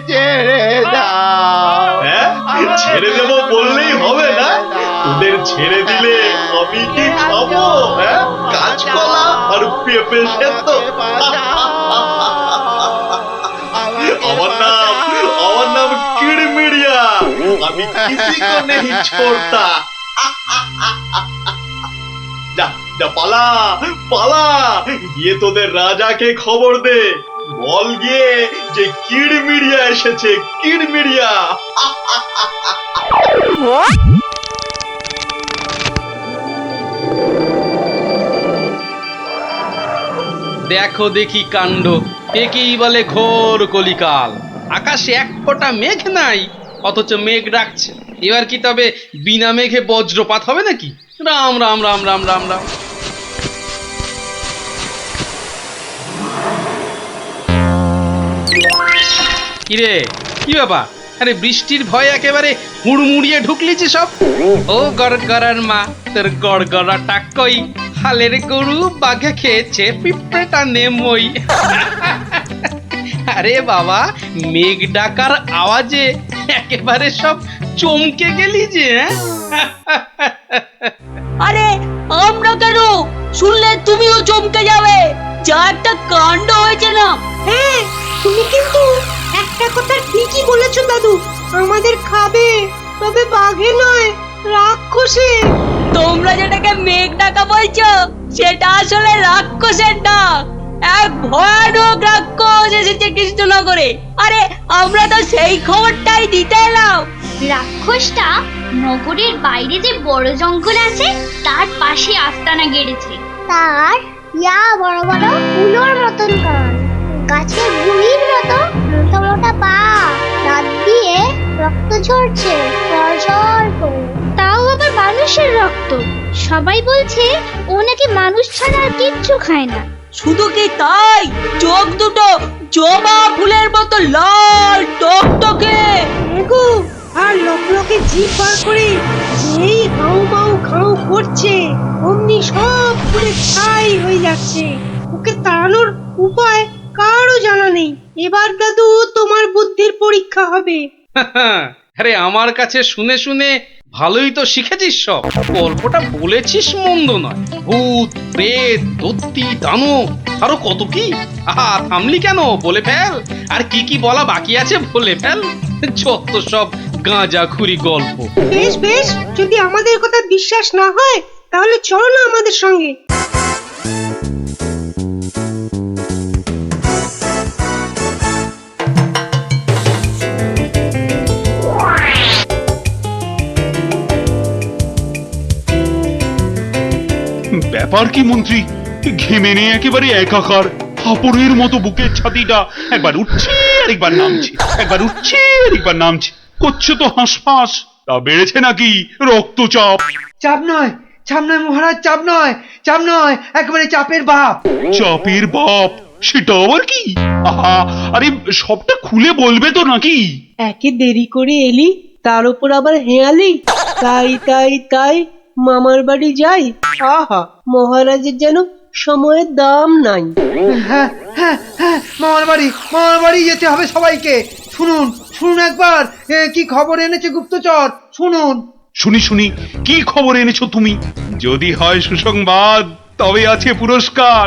ছেড়ে দাও। ছেড়ে দেবো বললেই হবে না? তোদের ছেড়ে দিলে আমি কি খাবো? কাঁচকলা আর পেঁপে সেদ্ধ? আমার নাম কিড়মিড়িয়া। আমি কিসি কো নেহি ছোড়তা। যা যা, পালা পালা, গিয়ে তোদের রাজাকে খবর দে। বল গিয়ে যে কিড়মিড়িয়া এসেছে, কিড়মিড়িয়া। দেখো দেখি কাণ্ড, একেই বলে ঘোর কলিকাল। আকাশে এক ফোঁটা মেঘ নাই, অথচ মেঘ ডাকছে। এবার কি তবে বিনা মেঘে বজ্রপাত হবে নাকি? রাম রাম রাম রাম রাম রাম। কিরে, কি ব্যাপার? আরে বৃষ্টির ভয়ে একেবারে হুড়মুড়িয়ে ঢুকলি যে সব। ও গড়গড়ার মা, তোর গড়গড়াটা কই? হালের গরু বাঘে খেয়েছে, পিঁপড়েটা নেমই। আরে বাবা, মেঘ ডাকার আওয়াজে একেবারে সব চমকে গেলি যে। আরে আমরা কেন? শুনলে তুমিও চমকে যাবে। যা একটা কাণ্ড হয়েছে না। হ্যাঁ, তুমি কিন্তু একটা কথা ঠিকই বলেছো দাদু। আমাদের খাবে, তবে বাঘে নয়, রাক্ষসে। তোমরা যেটাকে মেঘ ডাকা বলছো, সেটা আসলে রাক্ষসের ডাক। এক ভয়ানক রাক্ষস এসেছে কৃষ্ণনগরে। আরে আমরা তো সেই খবরটাই দিতে এলাম। রাক্ষসটা নগরের বাইরে যে বড় জঙ্গল আছে তার পাশে আস্তানা গেড়েছে। তার ইয়া বড় বড় উলোর মতন কান, গাছের গুড়ির মতো মোটা মোটা পা, দাঁত দিয়ে রক্ত ঝরছে সরসর করে। তাও আবার মানুষের রক্ত। সবাই বলছে ও নাকি মানুষ ছাড়া আর কিচ্ছু খায় না। শুধু কি তাই, চোখ দুটো জবা ফুলের মতো লাল টকটকে। এগো, আর লোকে জিভ বার করে যেই হাউ মাউ খাউ করছে, অমনি সব পুরে ছাই হয়ে যাচ্ছে। ওকে তাড়ানোর উপায় কারও জানা নেই। এবার দাদু তোমার বুদ্ধির পরীক্ষা হবে। আরে আমার কাছে শুনে শুনে ভালোই তো শিখেছিস সব। গল্পটা বলেছিস মন্দ নয়। ভূত, প্রেত, দত্তি, দানব, আরো কত কি। আহা, থামলি কেন? বলে ফেল। আর কি কি বলা বাকি আছে বলে ফেল। যত সব গাঁজাখুরি গল্প। বেশ বেশ, যদি আমাদের কথা বিশ্বাস না হয় তাহলে চলো না আমাদের সঙ্গে। ব্যাপার কি মন্ত্রী? ঘেমে নিয়ে একেবারে একাকার। হাঁপড়ের মতো বুকের ছাতিটা একবার উঠছে আর একবার নামছে, একবার উঠছে আর একবার নামছে। করছো তো হাঁসফাঁস। তা বেড়েছে নাকি রক্তচাপ? চাপ নয়, চাপ নয় মহারাজ, চাপ নয়, চাপ নয়, একেবারে চাপের বাপ। চাপের বাপ? সেটা আবার কি? আহা, আরে সবটা খুলে বলবে তো নাকি? একে দেরি করে এলি, তার উপর আবার হেয়ালি। তাই তাই তাই মামার বাড়ি যাই। আহা, মহারাজের যেন সময়ের দাম নাই। হ্যাঁ হ্যাঁ হ্যাঁ, মামার বাড়ি যেতে হবে সবাইকে। শুনুন শুনুন একবার, কি খবর এনেছে গুপ্তচর, শুনুন। শুনি শুনি, কি খবর এনেছো তুমি? যদি হয় সুসংবাদ তবে আছে পুরস্কার,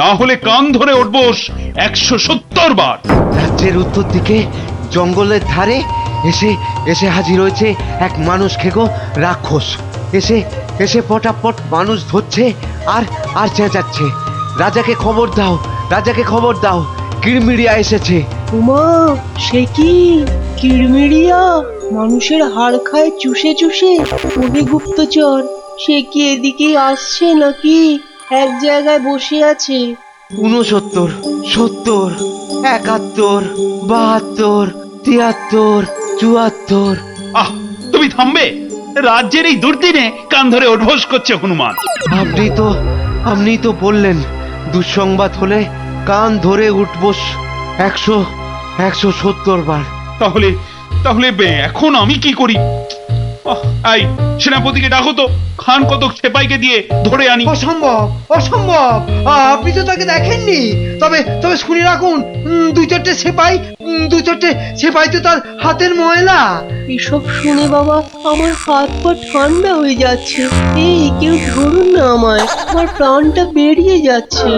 না হলে কান ধরে উঠবোস 170 বার। রাজ্যের উত্তর দিকে জঙ্গলের ধারে এসে এসে হাজির হয়েছে এক মানুষ খেকো রাক্ষস। এসে এসে পটাপট মানুষ ধরছে আর আর চেঁচাচ্ছে, রাজাকে খবর দাও, রাজাকে খবর দাও, কিড়মিড়িয়া এসেছে। উমা, সে কি কিড়মিড়িয়া? মানুষের হাড় খায় চুষে চুষে। ওরে গুপ্তচর, সে কি এদিকে আসছে নাকি এক জায়গায় বসে আছে? 69, 70, 71, 72, 73, 74। আহ, তুমি থামবে? রাজ্যের এই দুর্দিনে কান ধরে উঠবোস করছে হনুমান। আপনি তো বললেন দুঃসংবাদ হলে কান ধরে উঠবোস 170 বার। তাহলে তাহলে এখন আমি কি করি? এই সেনাপতিকে ডাকো তো, খান কতক সেপাইকে দিয়ে ধরে আনি। অসম্ভব, অসম্ভব। আপনি তো তাকে দেখেননি। তবে তবে শুনে রাখুন, দু চারটে সেপাই তো তার হাতের ময়লা। এসব শুনে বাবা আমার হাত পা ঠান্ডা হয়ে যাচ্ছে। এই কেউ ধরুন না আমায়, আমার প্রাণটা বেরিয়ে যাচ্ছে।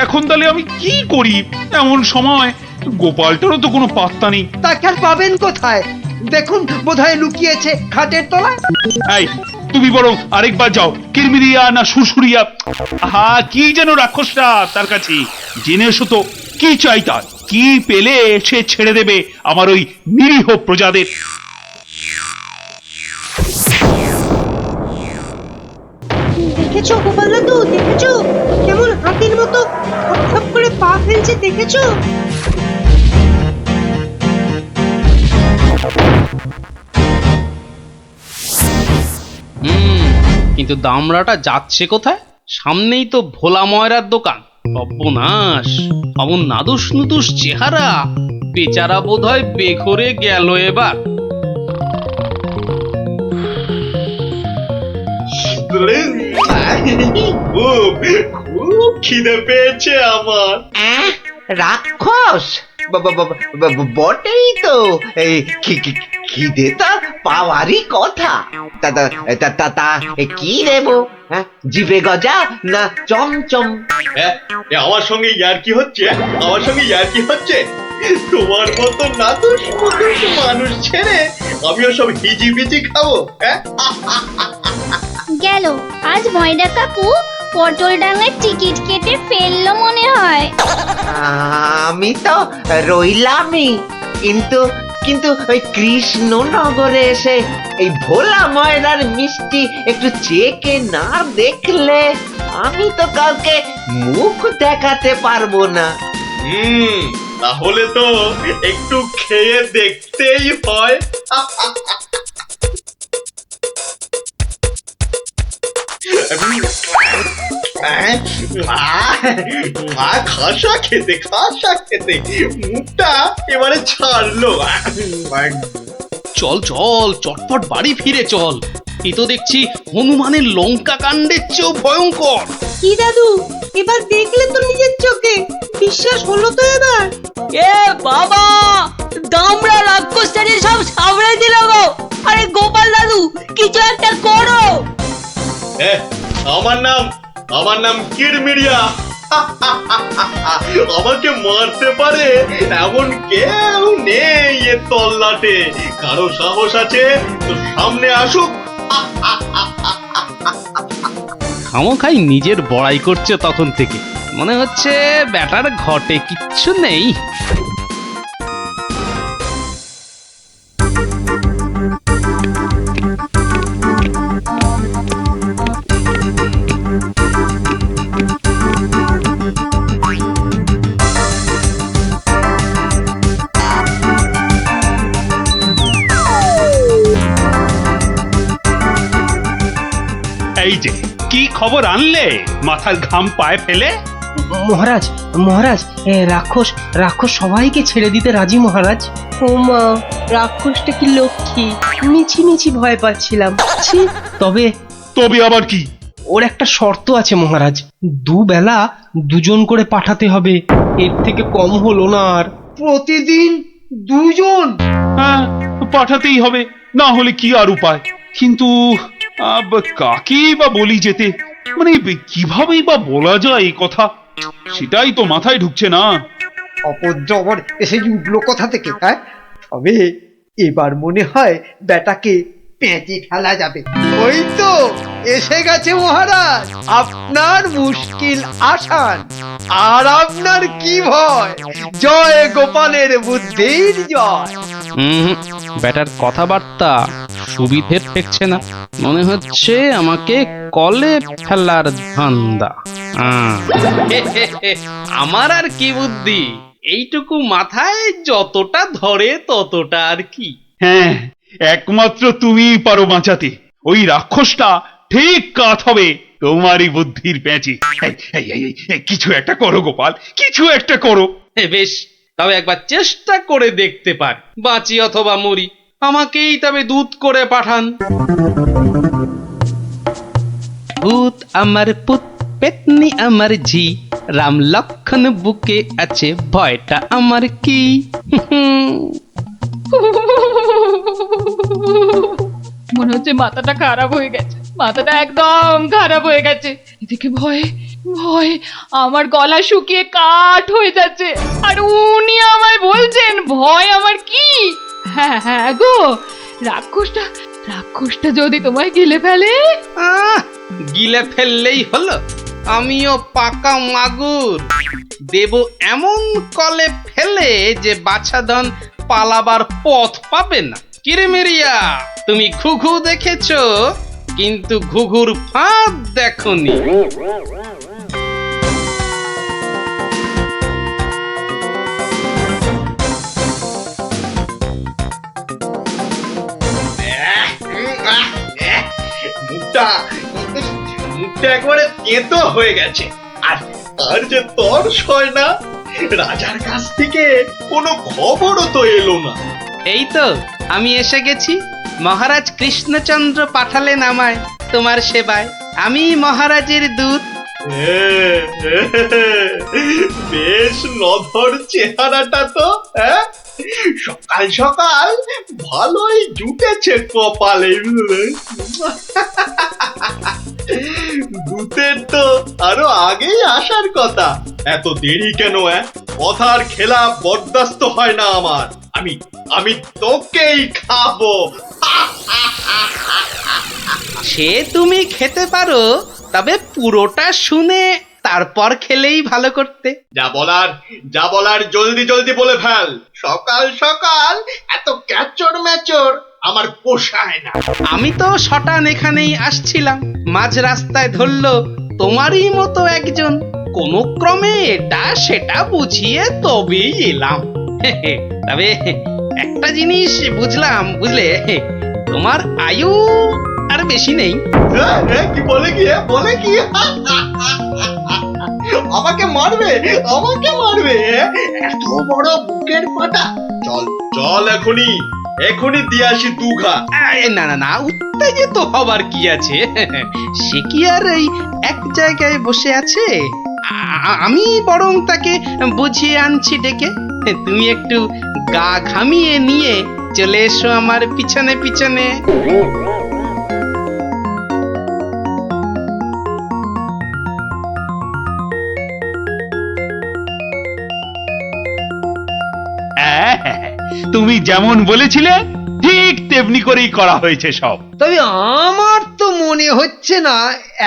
এখন তাহলে আমি কি করি? এমন সময় গোপালটারও তো কোনো পাত্তা নেই। তাকে আর পাবেন কোথায়? দেখুন, বোধহয় লুকিয়েছে খাটের তলায়। এই তুমি বরং আরেকবার যাও, কিরমিরিয়া না সুরসুরিয়া, কি যেন রাক্ষসটা তার কাছে, জেনে এসো তো কি চাই তার, কি পেলে সে ছেড়ে দেবে আমার ওই নিরীহ প্রজাদের। দেখেছো গোপাল দাদু, দেখেছো কেমন হাতির মতো খপ করে পা ফেলছে, দেখেছো? কিন্তু দামড়াটা যাচ্ছে কোথায়? সামনেই তো ভোলা ময়রার দোকান। সর্বনাশ, অমন নাদুস নুদুস চেহারা, বেচারা বোধহয় বেঘরে গেল এবার। খুব খুব খিদে পেয়েছে আমার। রাক্ষস বটেই তো। এই খিদে তা পাওয়ারই কথা। তা কি দেবো? হ্যাঁ, জিভে গজা না চমচম? আমার সঙ্গে ইয়ার্কি হচ্ছে? আমার সঙ্গে ইয়ার্কি হচ্ছে? তোমার মতো নাদুস মুদুস মানুষ ছেড়ে আমিও সব হিজিবিজি খাবো? গেল আজ ময়রা কাকু পটল ডাঙার টিকিট কেটে ফেললো মনে হয়। আমি তো রইলামই, কিন্তু কিন্তু ওই কৃষ্ণনগরে এসে এই ভোলা ময়রার মিষ্টি একটু চেকে না দেখলে আমি তো কাউকে মুখ দেখাতে পারবো না। তাহলে তো একটু খেয়ে দেখতেই হয়। খাসা খেতে মুখটা এবারে ছাড়লো। চল চল, চটপট বাড়ি ফিরে চল। এ তো দেখছি হনুমানের লঙ্কা কাণ্ডের চেয়েও ভয়ঙ্কর। কি দাদু, এবার দেখলে তো নিজের চোখে, বিশ্বাস হলো তো এবার? এ বাবা, দামড়া রাক্ষসটাকে সব সামলে দিল গো। আরে গোপাল দাদু, কিছু একটা করো। আমার নাম কিরমিরিয়া। আমাকে মারতে পারে এমন কেউ নেই এ তল্লাটে। কারো সাহস আছে তো সামনে আসুক। খামোখাই নিজের বড়াই করছে তখন থেকে। মনে হচ্ছে ব্যাটার ঘটে কিচ্ছু নেই। এই যে কি খবর আনলে মাথার ঘাম পায়ে ফেলে? মহারাজ, মহারাজ, রাক্ষস সবাইকে ছেড়ে দিতে রাজি মহারাজ। ও মা, রাক্ষসটা কি লক্ষ্মী! মিছি ভয় পাচ্ছিলাম। তবে তবে আবার কি? ওর একটা শর্ত আছে মহারাজ, দুবেলা দুজন করে পাঠাতে হবে, এর থেকে কম হলো না আর। প্রতিদিন দুজন? হ্যাঁ, পাঠাতেই হবে, না হলে কি আর উপায়। কিন্তু কাকে বা বলি যেতে, মানে কিভাবেই বা বলা যায় এই কথা, সেটাই তো মাথায় ঢুকছে না। অপজবর এসে উঠলো কোথা থেকে? হ্যাঁ, তবে এবার মনে হয় বেটাকে পেঁচে ফেলা যাবে। ওই তো এসে গেছে মহারাজ, আপনার মুশকিল আসান। আর আপনার কি ভয়? জয় গোপালের বুদ্ধির জয়। ব্যাটার কথাবার্তা সুবিধের ঠেকছে না। মনে হচ্ছে আমাকে কলে ফেলার ধান্দা। আমার আর কি বুদ্ধি, এইটুকু মাথায় যতটা ধরে ততটা আর কি। হ্যাঁ, একমাত্র তুমিই পারো বাঁচাতে। ওই রাক্ষসটা ঠিক কাত হবে তোমারই বুদ্ধির প্যাঁচে। কিছু একটা করো গোপাল, কিছু একটা করো। বেশ, তবে একবার চেষ্টা করে দেখতে পারি, বাঁচি অথবা মরি। আমাকেই তবে দূত করে পাঠান। ভূত আমার পুত, পেতনি আমার ঝি, রাম লক্ষণ বুকে আছে, ভয়টা আমার কি? মনে হচ্ছে মাথাটা খারাপ হয়ে গেছে, মাথাটা একদম খারাপ হয়ে গেছে। এদিকে ভয়ে ভয়ে আমার গলা শুকিয়ে কাঠ হয়ে যাচ্ছে, আর উনি আমায় বলছেন ভয় আমার কি? হ্যাঁ হ্যাঁ গো, রাক্ষসটা যদি তোমায় গিলে ফেলে? গিলে ফেললেই হলো। আমিও পাকা মাগুর, দেব এমন কলে ফেলে যে বাছাধন পালাবার পথ পাবে না। কিরেমিরিয়া, তুমি ঘুঘু দেখেছো, কিন্তু ঘুঘুর ফাঁদ দেখোনি। মুখটা একবারে তেতো হয়ে গেছে, আর যে তর্স হয় না। রাজার কাছ থেকে কোনো খবরও তো এলো না। এই তো আমি এসে গেছি। মহারাজ কৃষ্ণচন্দ্র পাঠালেন আমায় তোমার সেবায়। আমি মহারাজের দূত। বেশ নধর চেহারাটা তো, হ্যাঁ? সকাল সকাল ভালোই জুটেছে কপালে। দূতের তো আরো আগেই আসার কথা, এত দেরি কেন? কথার খেলাপ বরদাস্ত হয় না আমার। আমি তোকেই খাবো। সে তুমি খেতে পারো, তবে পুরোটা শুনে তারপর খেলেই ভালো করতে। যা বলার জলদি জলদি বলে ফেল। সকাল সকাল এত ক্যাচর ম্যাচর আমার পোষায় না। আমি তো শটান এখানেই আসছিলাম, মাঝ রাস্তায় ধরলো তোমারই মতো একজন। কোন ক্রমে এটা সেটা বুঝিয়ে তবেই এলাম। তবে একটা জিনিস বুঝলাম, বুঝলে, তোমার আয়ু আর বেশি নেই। কি বলে কি আমাকে মারবে? এত বড় বুকের পাটা। চল এখনই দিয়ে আসি দুঘা। না না না, উত্তেজিত হবার কি আছে? সে কি আর এই এক জায়গায় বসে আছে? আমি বরং তাকে বুঝিয়ে আনছি ডেকে। তুমি একটু গা ঘামিয়ে নিয়ে চলে এসো আমার পিছনে পিছনে। তুমি যেমন বলেছিলে ঠিক তেমনি করেই করা হয়েছে সব। তবে আমার তো মনে হচ্ছে না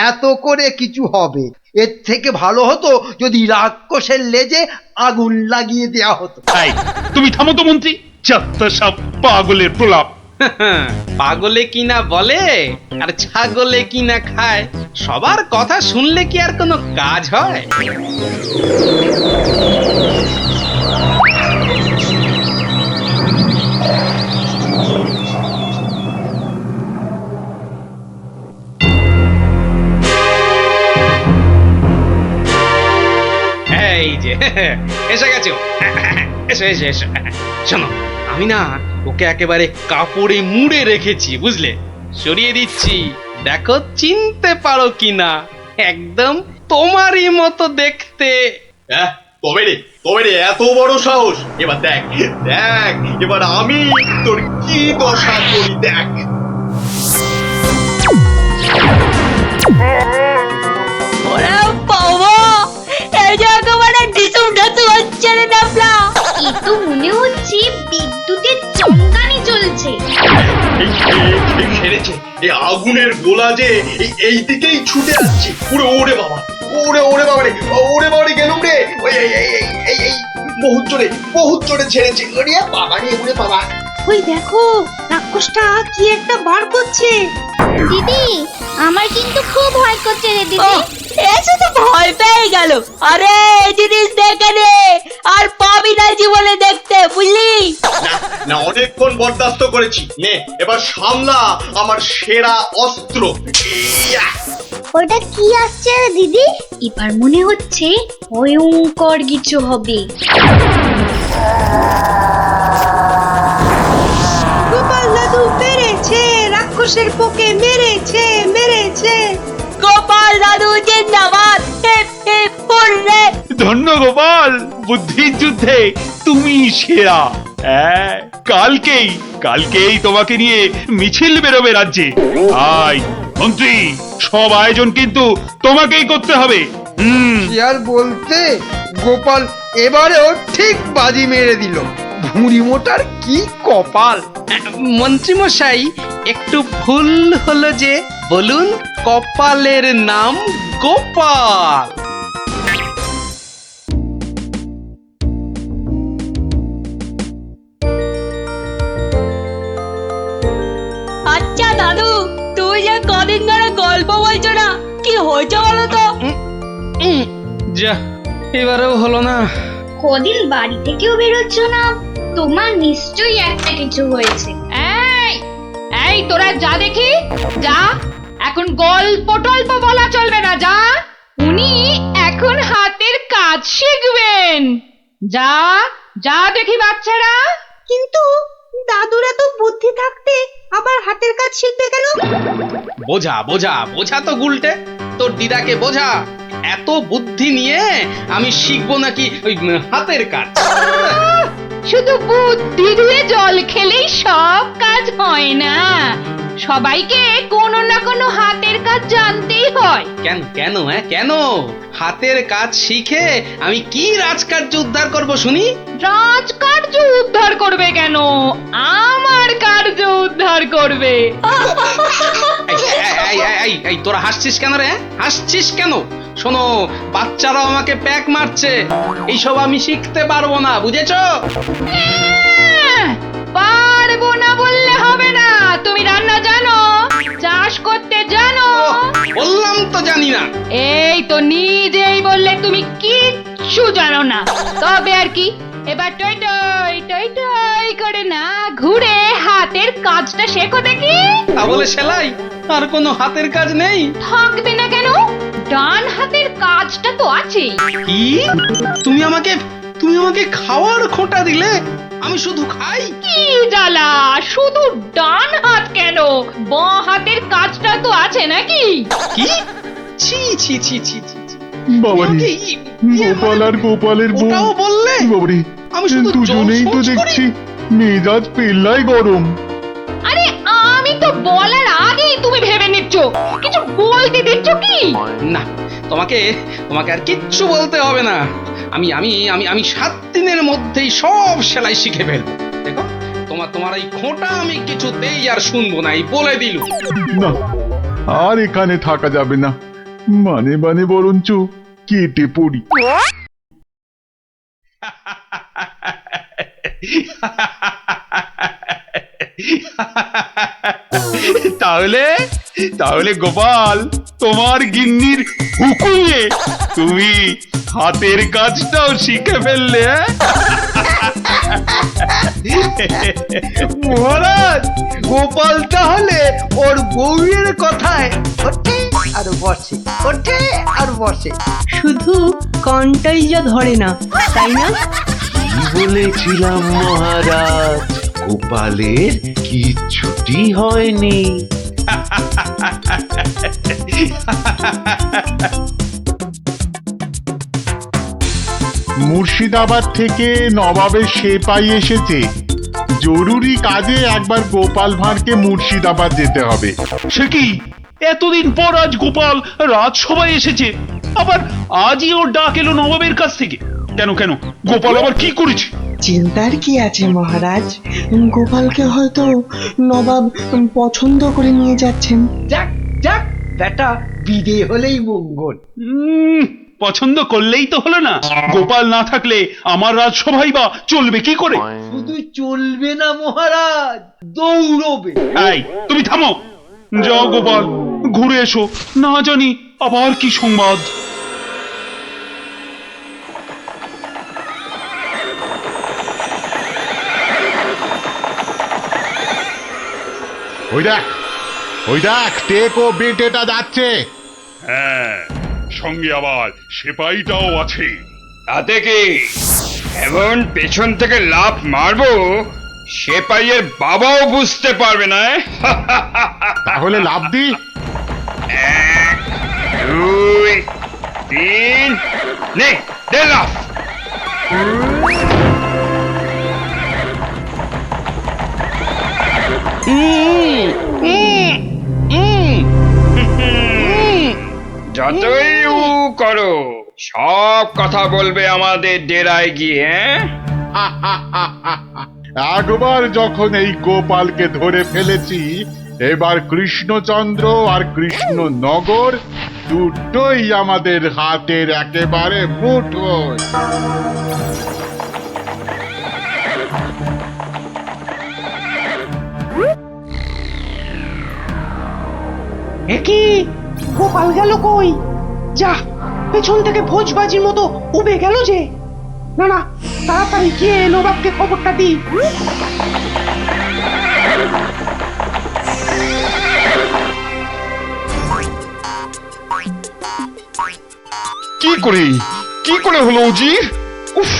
এত করে কিছু হবে। এর থেকে ভালো হতো যদি রাক্ষসের লেজে আগুন লাগিয়ে দেয়া হতো। তাই তুমি থামো তো মন্ত্রী, যত সব পাগলের প্রলাপ। পাগলে কিনা বলে আর ছাগলে কিনা খায়, সবার কথা শুনলে কি আর কোনো কাজ হয়? এই যে এসে গেছো, এসো এসো এসো। শোনো, আমি না ওকে একেবারে কাপড়ে মুড়ে রেখেছি, বুঝলে? সরিয়ে দিচ্ছি, দেখো চিনতে পারো কিনা। একদম তোমারই মতো দেখতে। তবে রে এত বড় সাহস! এবার দেখ এবার আমি তোর কি দশা করি, দেখ। ওরে বাবা, এই যে একেবারে ডিসুম ঢাতু হচ্ছে রে ডাবলা। এ তো মনে হচ্ছে বিদ্যুতের চমকানি চলছে। এই সেরেছে, এই আগুনের গোলা যে এই দিকেই ছুটে আসছে। ওরে বাবা রে, গেলুম রে। এই বহুত জোরে ছেড়েছে। ওরে বাবা। ওই দেখো, রাক্ষসটা কি একটা বার করছে। দিদি, আমার কিন্তু খুব ভয় করছে রে দিদি। এসে তো ভয় পেয়ে গেল। আরে এই জিনিস দেখে নে, আর পাবি না জীবনে দেখতে, বুঝলি? না অনেকক্ষণ বরদাস্ত করেছি, নে এবার সামলা আমার সেরা অস্ত্র। ওটা কি আসছে রে দিদি? এবার মনে হচ্ছে ভয়ঙ্কর কিছু হবে। গোপাল দাদু মেরেছে, রাক্ষসের পোকে মেরেছে মেরেছে। গোপাল দাদু জিন্দাবাদ, হিপ হিপ হুররে। ধন্য গোপাল, বুদ্ধির যুদ্ধে তুমি সেরা। হ্যাঁ, কালকেই তোমাকে নিয়ে মিছিল বেরোবে রাজ্যে। আয় মন্ত্রী, সব আয়োজন কিন্তু তোমাকেই করতে হবে। কি আর বলতে, গোপাল এবারেও ঠিক বাজি মেরে দিল। ভুঁড়ি মোটার কি কপাল! মন্ত্রী মশাই, একটু ভুল হলো যে, বলুন কপালের নাম গোপাল। আচ্ছা দাদু, তুই যে কদিন ধরে গল্প বলছো না, কি হয়েছে বলো তো? যা, এবারেও হলো না। কদিন বাড়ি থেকেও বেরোচ্ছ না, তোমার নিশ্চয়ই একটা কিছু হয়েছে। এই এই তোরা যা দেখি, যা। এখন গল্প টল্প বলা চলবে না, যা। উনি এখন হাতের কাজ শিখবেন। যা যা দেখি বাচ্চারা। কিন্তু দাদুরা তো বুদ্ধি থাকতে আবার হাতের কাজ শিখবে কেন? বোঝা বোঝা বোঝা তো গুলটে, তোর দিদাকে বোঝা। এত বুদ্ধি নিয়ে আমি শিখবো নাকি ওই হাতের কাজ? শুধু বুদ্ধি দিয়ে জল খেলেই সব কাজ হয় না, সবাইকে কোনো না কোনো হাতের কাজ জানতেই হয়। কেন কেন কেন? হাতের কাজ শিখে আমি কি রাজকার্য উদ্ধার করব শুনি? রাজকার্য উদ্ধার করবে কেন, আমার কার্য উদ্ধার করবে। এই তোরা হাসছিস কেন রে? হাসছিস কেন? শোনো, বাচ্চারাও আমাকে প্যাক মারছে, এইসব আমি শিখতে পারবো না, বুঝেছো? পারবো না বললে হবে না। তুমি রান্না জানো, চাষ করতে জানো? বললাম তো জানি না। এই তো নিজেই বললে তুমি কিচ্ছু জানো না। তবে আর কি, এবার টই টই টই টই করে না ঘুরে হাতের কাজটা শেখো দেখি। তা বলে সেলাই? আর কোনো হাতের কাজ নেই? থাকবে না কেন, ডান হাতের কাজটা তো আছেই। কি? তুমি আমাকে খাওয়ার খোঁটা দিলে? আমি শুধু খাই? কি জ্বালা, শুধু ডান হাত কেন, বাঁ হাতের কাজটা তো আছে নাকি? কি? ছি ছি ছি ছি ছি ছি। বাবারে, আমাকে গোপাল আর গোপালের বউ, ওটাও বললে? বাবারে, আমি শুধু দুজনেই তো জোর সোচ করি। দেখছি মেজাজ পেল্লাই গরম। আরে আমি তো বলার আগেই তুমি ভেবে নিচ্ছ, কিছু বলতে দিচ্ছ কি? না, তোমাকে আর কিচ্ছু বলতে হবে না। আমি আমি আমি আমি 7 দিনের মধ্যেই সব সেলাই শিখে ফেলবো। দেখো, তোমার এই খোঁটা আমি কিছুতেই আর শুনবো না, এই বলে দিল। না, আর এখানে থাকা যাবে না, মানে বরঞ্চ কেটে পড়ি। তাহলে গোপাল, তোমার গিন্নির হুকুমে তুমি হাতের কাজটাও শিখে ফেললে। মহারাজ, গোপাল তাহলে ওর বউয়ের কথায় ওঠে আর বসে, ওঠে আর বসে। শুধু কনটাই যা ধরে না, তাই না? কি বলেছিলাম মহারাজ, গোপালের কিচ্ছুটি হয়নি। মুর্শিদাবাদ থেকে নবাবের সেপাই এসেছে, জরুরি কাজে একবার গোপাল ভাঁড়কে মুর্শিদাবাদ যেতে হবে। সে কি, এতদিন পর আজ গোপাল রাজসভায় এসেছে, আবার আজই ওর ডাক এলো নবাবের কাছ থেকে। কেন গোপাল আবার কি করেছে? চিন্তার কি আছে মহারাজ, গোপালকে হয়তো নবাব পছন্দ করে নিয়ে যাচ্ছেন। যাক যাক, বেটা বিদে হলেই মঙ্গল। পছন্দ করলেই তো হলো না, গোপাল না থাকলে আমার রাজসভাই বা চলবে কি করে? শুধু চলবে না মহারাজ, দৌড়বে। এই, তুমি থামো, যাও গোপাল, ঘুরে এসো, না জানি আবার কি সংবাদ। ওই দেখ টেকো বেটেটা যাচ্ছে। হ্যাঁ, সঙ্গে আবার সেপাইটাও আছে। তাতে কি? এমন পেছন থেকে লাফ মারবো সেপাইয়ের বাবাও বুঝতে পারবে না। তাহলে লাভ দি। 1 2 3 নে দে লাফ। যতই উ করো সব কথা বলবে আমাদের ডেরায় গিয়ে। একবার যখন এই গোপালকে ধরে ফেলেছি, এবার কৃষ্ণচন্দ্র আর কৃষ্ণনগর দুটোই আমাদের হাতের একেবারে মুঠোয়। একই গোপাল গেল কই? যা, পেছন থেকে ভোজবাজির মতো উবে গেল যে। না না, তাড়াতাড়ি গিয়ে নবাবকে খবরটা দি। কি করে হলো উজির? উফ,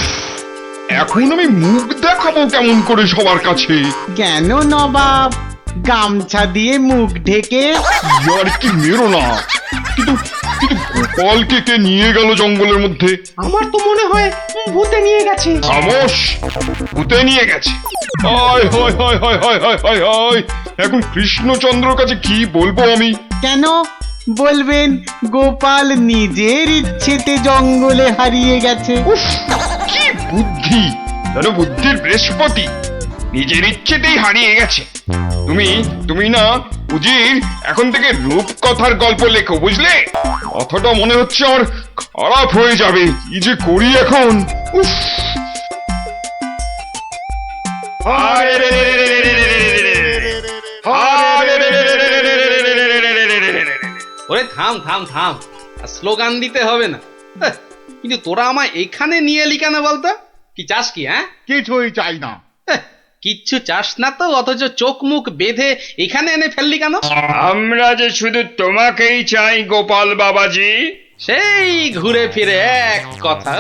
এখন আমি মুখ দেখাবো কেমন করে সবার কাছে? কেন নবাব, গামছা দিয়ে মুখ ঢেকে? আর কি মেরো না। কিন্তু কিন্তু গোপালকে কে নিয়ে গেল জঙ্গলের মধ্যে? আমার তো মনে হয় ভূতে নিয়ে গেছে। খামোশ, ভূতে নিয়ে গেছে? হায় হায় হায় হায় হায় হায় হায় হায়, এখন কৃষ্ণচন্দ্রর কাছে কি বলবো আমি? কেন বলবেন গোপাল নিজের ইচ্ছেতে জঙ্গলে হারিয়ে গেছে? উফ, কি বুদ্ধি! যেন বুদ্ধির বৃহস্পতি, নিজের ইচ্ছেতেই হারিয়ে গেছে। তুমি না উজির, এখন থেকে রূপকথার গল্প লেখো, বুঝলে? কথাটা মনে হচ্ছে আমার খারাপ হয়ে যাবে। কি যে করি এখন! উফ! ওরে থাম থাম থাম, আর স্লোগান দিতে হবে না। কিন্তু তোরা আমায় এখানে নিয়ে এলি কেন বলতো? কি চাস কি? হ্যাঁ, কিছুই চাই না। কিচ্ছু চাস না তো, অথচ চোখ মুখ বেঁধে এখানে এনে ফেললি কেন? আমরা যে শুধু তোমাকেই চাই গোপাল বাবাজি। সেই ঘুরে ফিরে এক কথা।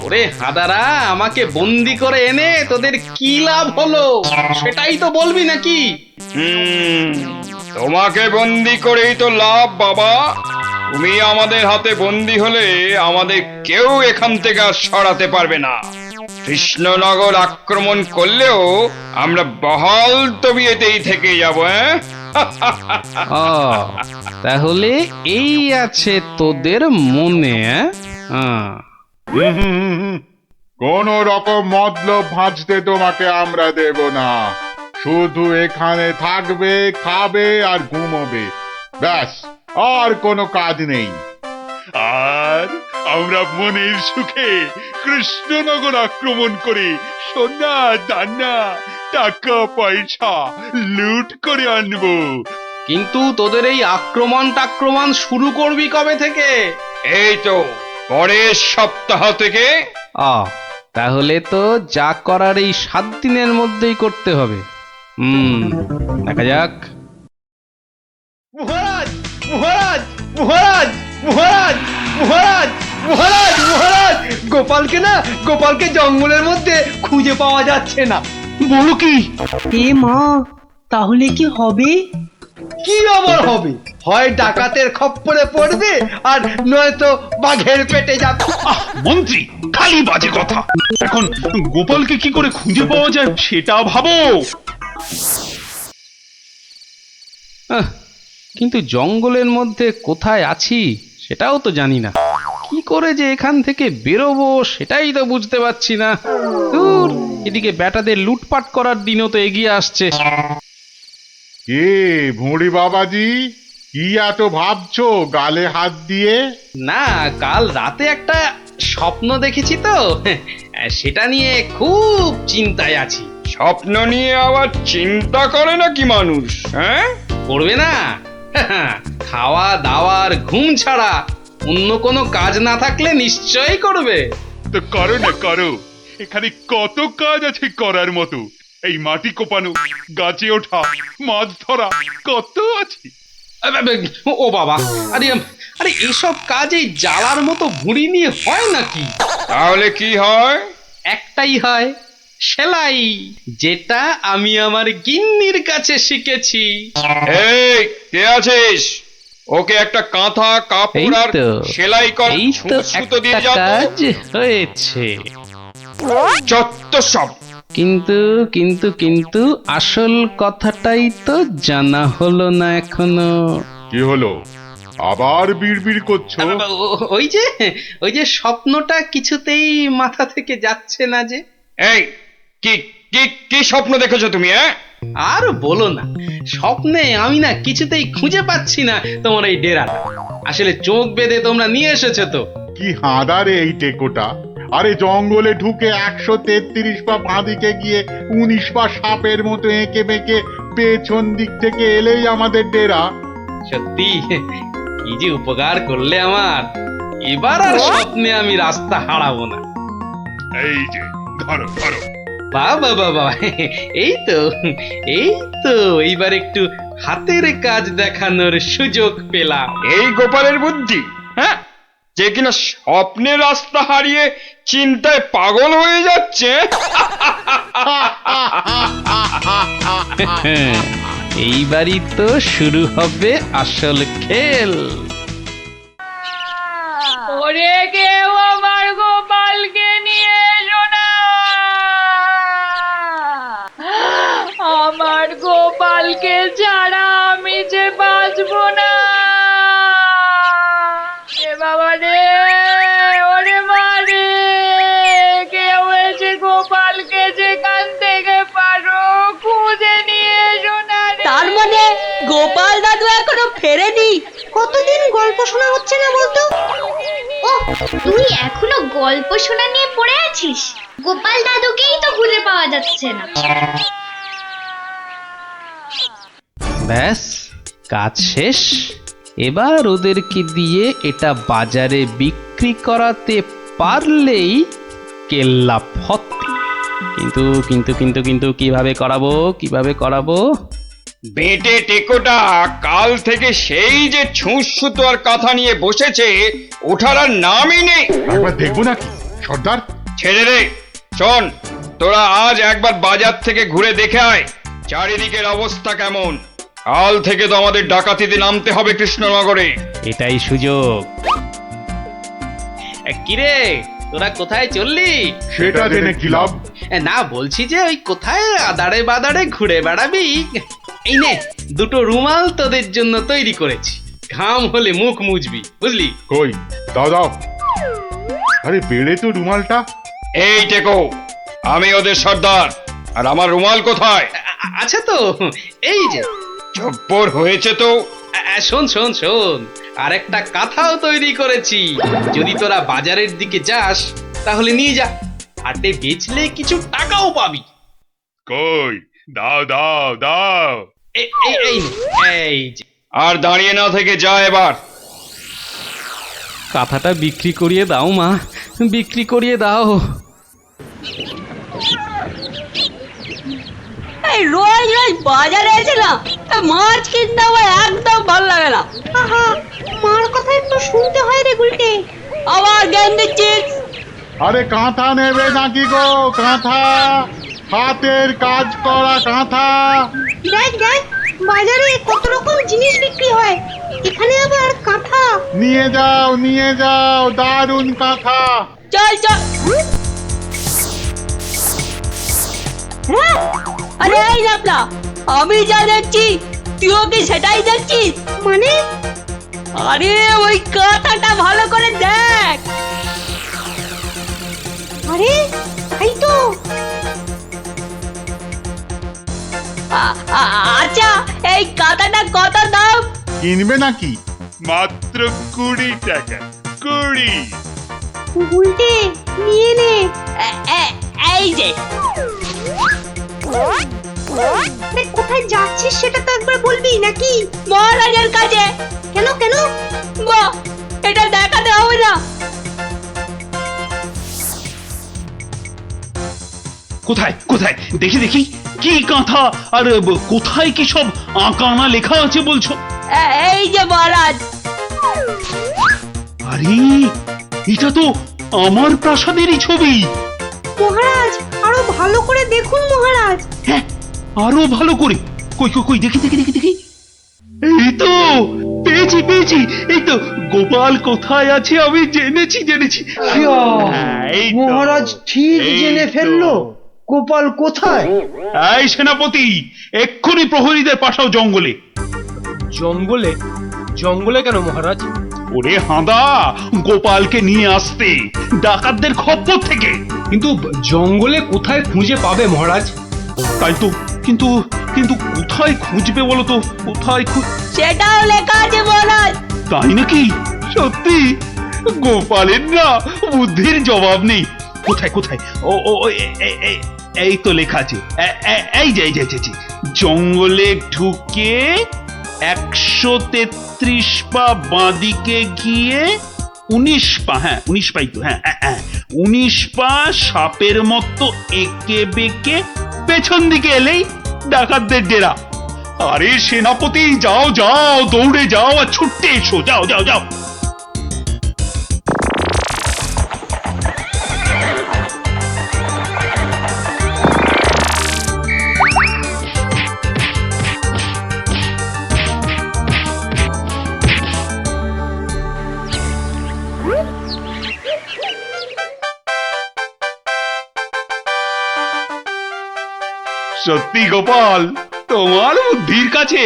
ওরে হাদারা, আমাকে বন্দি করে এনে তোদের কি লাভ হলো সেটাই তো বলবি নাকি? তোমাকে বন্দি করেই তো লাভ বাবা। তুমি আমাদের হাতে বন্দি হলে আমাদের কেউ এখান থেকে আর সরাতে পারবে না। কৃষ্ণনগর আক্রমণ করলেও আমরা বহাল তবিয়েতেই থেকে যাব। তাহলে এই আছে তোদের মনে? কোন রকম মতলব ভাঁজতে তোমাকে আমরা দেব না। শুধু এখানে থাকবে, খাবে আর ঘুমোবে, ব্যাস, আর কোনো কাজ নেই। আর আমরা মনের সুখে কৃষ্ণনগর আক্রমণ করে সোনা দানা টাকা পয়সা লুট করে আনবো। কিন্তু তোদের এই আক্রমণ শুরু করবি কবে থেকে? এই তো পরের সপ্তাহ থেকে। তাহলে তো যা করার এই 7 দিনের মধ্যেই করতে হবে। দেখা যাক। মহারাজ মহারাজ মহারাজ মহারাজ মহারাজ মহারাজ মহারাজ, গোপালকে জঙ্গলের মধ্যে খুঁজে পাওয়া যাচ্ছে না। বলো কি? এ মা, তাহলে কি হবে? কি আবার হবে? হয় ডাকাতের খপ্পরে পড়বে, আর নয়তো বাঘের পেটে যাবে। মন্ত্রী, খালি বাজে কথা। এখন গোপালকে কি করে খুঁজে পাওয়া যায় সেটা ভাবো। কিন্তু জঙ্গলের মধ্যে কোথায় আছি সেটাও তো জানি না। কি করে যে এখান থেকে বেরোবো সেটাই তো বুঝতে পারছি না। দূর, এদিকে বেটাদের লুটপাট করার দিনও তো এগিয়ে আসছে। কে ভুঁড়ি বাবাজি, কি এত ভাবছো গালে হাত দিয়ে? না, কাল রাতে একটা স্বপ্ন দেখেছি তো, সেটা নিয়ে খুব চিন্তায় আছি। স্বপ্ন নিয়ে আবার চিন্তা করে নাকি মানুষ? হ্যাঁ, করবে না? খাওয়া দাওয়ার ঘুম ছাড়া অন্য কোনো কাজ না থাকলে নিশ্চয়ই করবে। তো করো না, করো। এখানে কত কাজ আছে করার মতো। এই মাটি কোপানো, গাছে ওঠা, মাছ ধরা, কত আছে। ও বাবা, আরে এসব কাজ এই জ্বালার মতো ভুঁড়ি নিয়ে হয় নাকি? তাহলে কি হয়? একটাই হয়, সেলাই, যেটা আমি আমার গিন্নির কাছে শিখেছি। এই কে আছিস? ওকে একটা কাঁথা এই কাপড় আর তো, সেলাই কর, এই তো সুতো দিয়ে একটা যাও তো। কাজ হয়েছে। যত সব। কিন্তু কিন্তু কিন্তু আসল কথাটাই তো জানা হলো না এখনো। কি হলো? আবার বিড়বিড় করছো? ওই যে স্বপ্নটা কিছুতেই মাথা থেকে যাচ্ছে না যে। এই কি কি কি স্বপ্ন দেখেছো তুমি? আর বলো না, স্বপ্নে আমি না কিছুতেই খুঁজে পাচ্ছি না তোমার এই ডেরাটা। আসলে চোখ বেঁধে তোমরা নিয়ে এসেছো তো। কি হাঁদারে এই টেকোটা! আরে জঙ্গলে ঢুকে 133 পা বাঁদিকে গিয়ে 19 পা সাপের মতো এঁকে বেঁকে পেছন দিক থেকে এলেই আমাদের ডেরা। সত্যি কি যে উপকার করলে আমার। এবার আর স্বপ্নে আমি রাস্তা হারাবো না। এই যে ধরো ধরো। বাবা বাবা, এই তো এইবার একটু হাতের কাজ দেখানোর সুযোগ পেলাম। এই গোপালের বুদ্ধি, হ্যাঁ, যে কিনা স্বপ্নে রাস্তা হারিয়ে চিন্তায় পাগল হয়ে যাচ্ছে। এইবারই তো শুরু হবে আসল খেল। ওরে কেউ আমার গোপালকে নিয়ে এসো না, আমার গোপালকে ছাড়া আমি যে বাঁচবো না। এ বাবা রে, ওরে মা রে, কেউ এসে গোপালকে যেখান থেকে পারো খুঁজে নিয়ে এসো না রে। তার মানে গোপাল দাদু এখনো ফেরেনি? কতদিন গল্প শোনা হচ্ছে না বলতো? ও, তুই এখনো গল্প শোনা নিয়ে পড়ে আছিস? গোপাল দাদুকেই তো খুঁজে পাওয়া যাচ্ছে না। ব্যাস, কাজ শেষ। এবার ওদেরকে দিয়ে এটা বাজারে বিক্রি করাতে পারলেই কেল্লা ফতে। কিন্তু কিন্তু কিন্তু কিন্তু কিভাবে করাবো? বেটে টেকোটা কাল থেকে সেই যে ছুঁচ সুতো আর কাঁথা নিয়ে বসেছে, ওঠার আর নামই নেই। একবার দেখবো নাকি সর্দার? ছেড়ে রে। শোন, তোরা আজ একবার বাজার থেকে ঘুরে দেখে আয় চারিদিকের অবস্থা কেমন। কাল থেকে তো আমাদের ডাকাতিতে নামতে হবে কৃষ্ণনগরে। এটাই সুযোগ। কিরে, তোরা কোথায় চললি? সেটা জেনে কি লাভ? না, বলছি যে ওই কোথায় আদারে বাদারে ঘুরে বেড়াবি। এই নে, দুটো রুমাল তোদের জন্য তৈরি করেছি। ঘাম হলে মুখ মুছবি, বুঝলি? কই দাও দাও। আরে বেড়ে তো রুমালটা। এই টেকো, আমি ওদের সর্দার, আর আমার রুমাল কোথায়? আচ্ছা তো, এই যে। জব্বর হয়েছে তো। শোন শোন শোন, আর একটা কাঁথাও তৈরি করেছি। যদি তোরা বাজারের দিকে যাস তাহলে নিয়ে যা, হাটে বেচলে কিছু টাকাও পাবি। কই দাও দাও দাও। এই যে। আর দাঁড়িয়ে না থেকে যা এবার। কাঁথাটা বিক্রি করিয়ে দাও মা, বিক্রি করিয়ে দাও। এই রোজ রোজ বাজারে এসে না মাছ কিনতে আমার একদম ভালো লাগে না। আহা, মার কথা একটু শুনতে হয় রে গুলটে। আবার জ্ঞান দিচ্ছিস? আরে কাঁথা নেবে নাকি গো? কাঁথা, হাতের কাজ করা কাঁথা। দেখ দেখ, বাজারে কত রকম জিনিস বিক্রি হয়, এখানে আবার কাঁথা। নিয়ে যাও দারুণ কাঁথা। চল চল। হ্যাঁ? আরে এই নাপলা, আমি যা দেখছি তুইও কি সেটাই দেখছিস? মানে? আরে ওই কাঁথাটা ভালো করে দেখ। আরে তাই তো। আচ্ছা, এই কাঁথাটা কত দাম? কিনবে নাকি? মাত্র 20 টাকা। 20। গুলটে নিয়ে নে। এই যে। কোথায় যাচ্ছিস সেটা তো একবার বলবি নাকি? মহারাজের কাছে। কেন কেন? বাহ, এটা দেখাতে হবে না? কোথায় কোথায় দেখি দেখি, কি কাঁথা আর কোথায় কি সব আঁকানা লেখা আছে বলছো? এই যে মহারাজ। আরে এটা তো আমার প্রাসাদেরই ছবি। মহারাজ আরো ভালো করে দেখুন মহারাজ। হ্যাঁ, আরো ভালো করে। কই কই কই, দেখি দেখি দেখি দেখি। এই তো পেয়েছি পেয়েছি, এই তো গোপাল কোথায় আছে আমি জেনেছি জেনেছি। হ্যাঁ, এই তো, মহারাজ ঠিক এই জেনে তো। ফেললো গোপাল কোথায়। এই সেনাপতি, এক্ষুনি প্রহরীদের পাঠাও জঙ্গলে। জঙ্গলে? জঙ্গলে কেন মহারাজ? ওরে হাঁদা, গোপালকে নিয়ে আসতে ডাকাতদের খপ্পর থেকে। কিন্তু জঙ্গলে কোথায় খুঁজে পাবে মহারাজ? তাই তো, কিন্তু কিন্তু কোথায় খুঁজবে বলো তো, কোথায় সেটাও লেখা আছে মহারাজ। তাই নাকি? সত্যি? গোপালের না বুদ্ধির জবাব নেই। কোথায় কোথায়? ও ও এই তো লেখা আছে। এই যে এই যে এই যে, জঙ্গলে ঢুকে 133 পা বাঁদিকে গিয়ে 19 পা, হ্যাঁ 19 পাই তো, হ্যাঁ 19 পা সাপের মতো এঁকে বেঁকে পেছন দিকে এলেই ডাকাতদের ডেরা। আরে সেনাপতি, যাও যাও, দৌড়ে যাও আর ছুটতে এসো, যাও যাও যাও। সত্যি গোপাল, তোমার বুদ্ধির কাছে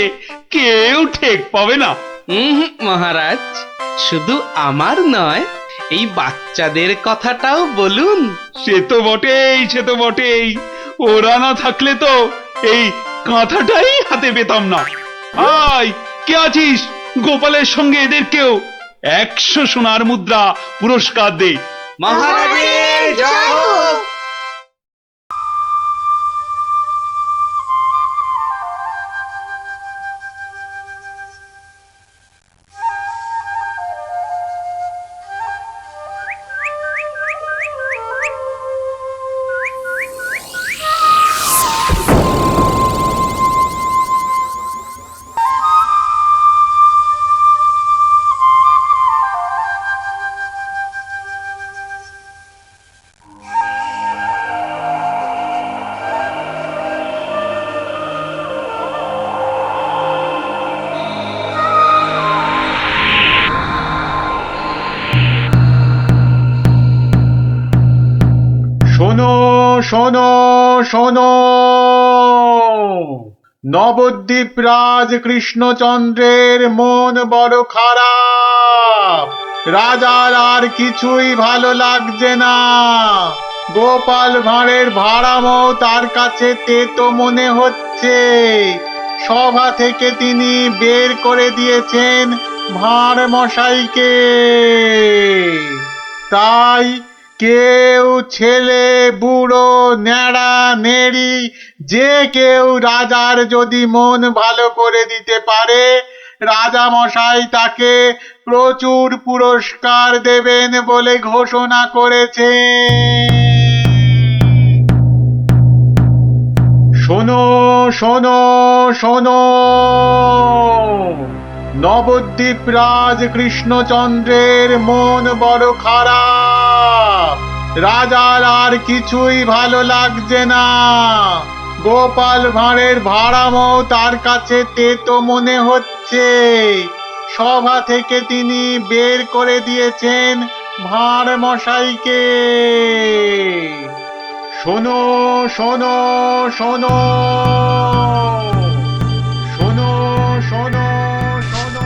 কেউ ঠেক পাবে না। মহারাজ, শুধু আমার নয়, এই বাচ্চাদের কথাটাও বলুন। সে তো বটেই, সে তো বটেই। ওরা না থাকলে তো এই কাঁথাটাই হাতে পেতাম না। আয়, কে আছিস? গোপালের সঙ্গে এদেরকেও 100 সোনার মুদ্রা পুরস্কার দে। মহারাজের জয় হোক। শোনো শোনো শোনো, নবদ্বীপ রাজ কৃষ্ণচন্দ্রের মন বড় খারাপ। রাজার আর কিছুই ভালো লাগছে না। গোপাল ভাঁড়ের ভাড়ামো তার কাছে তেতো মনে হচ্ছে। সভা থেকে তিনি বের করে দিয়েছেন ভাঁড় মশাইকে। তাই কেউ, ছেলে বুড়ো ন্যাড়া নেড়ি, যে কেউ রাজার যদি মন ভালো করে দিতে পারে, রাজা মশাই তাকে প্রচুর পুরস্কার দেবেন বলে ঘোষণা করেছে। শোনো শোনো শোনো, নবদ্বীপ রাজ কৃষ্ণচন্দ্রের মন বড় খারাপ। রাজার আর কিছুই ভালো লাগছে না। গোপাল ভাঁড়ের ভাড়ামো তার কাছে তেতো মনে হচ্ছে। সভা থেকে তিনি বের করে দিয়েছেন ভাঁড় মশাইকে। শোনো শোনো শোনো, শোনো শোনো শোনো।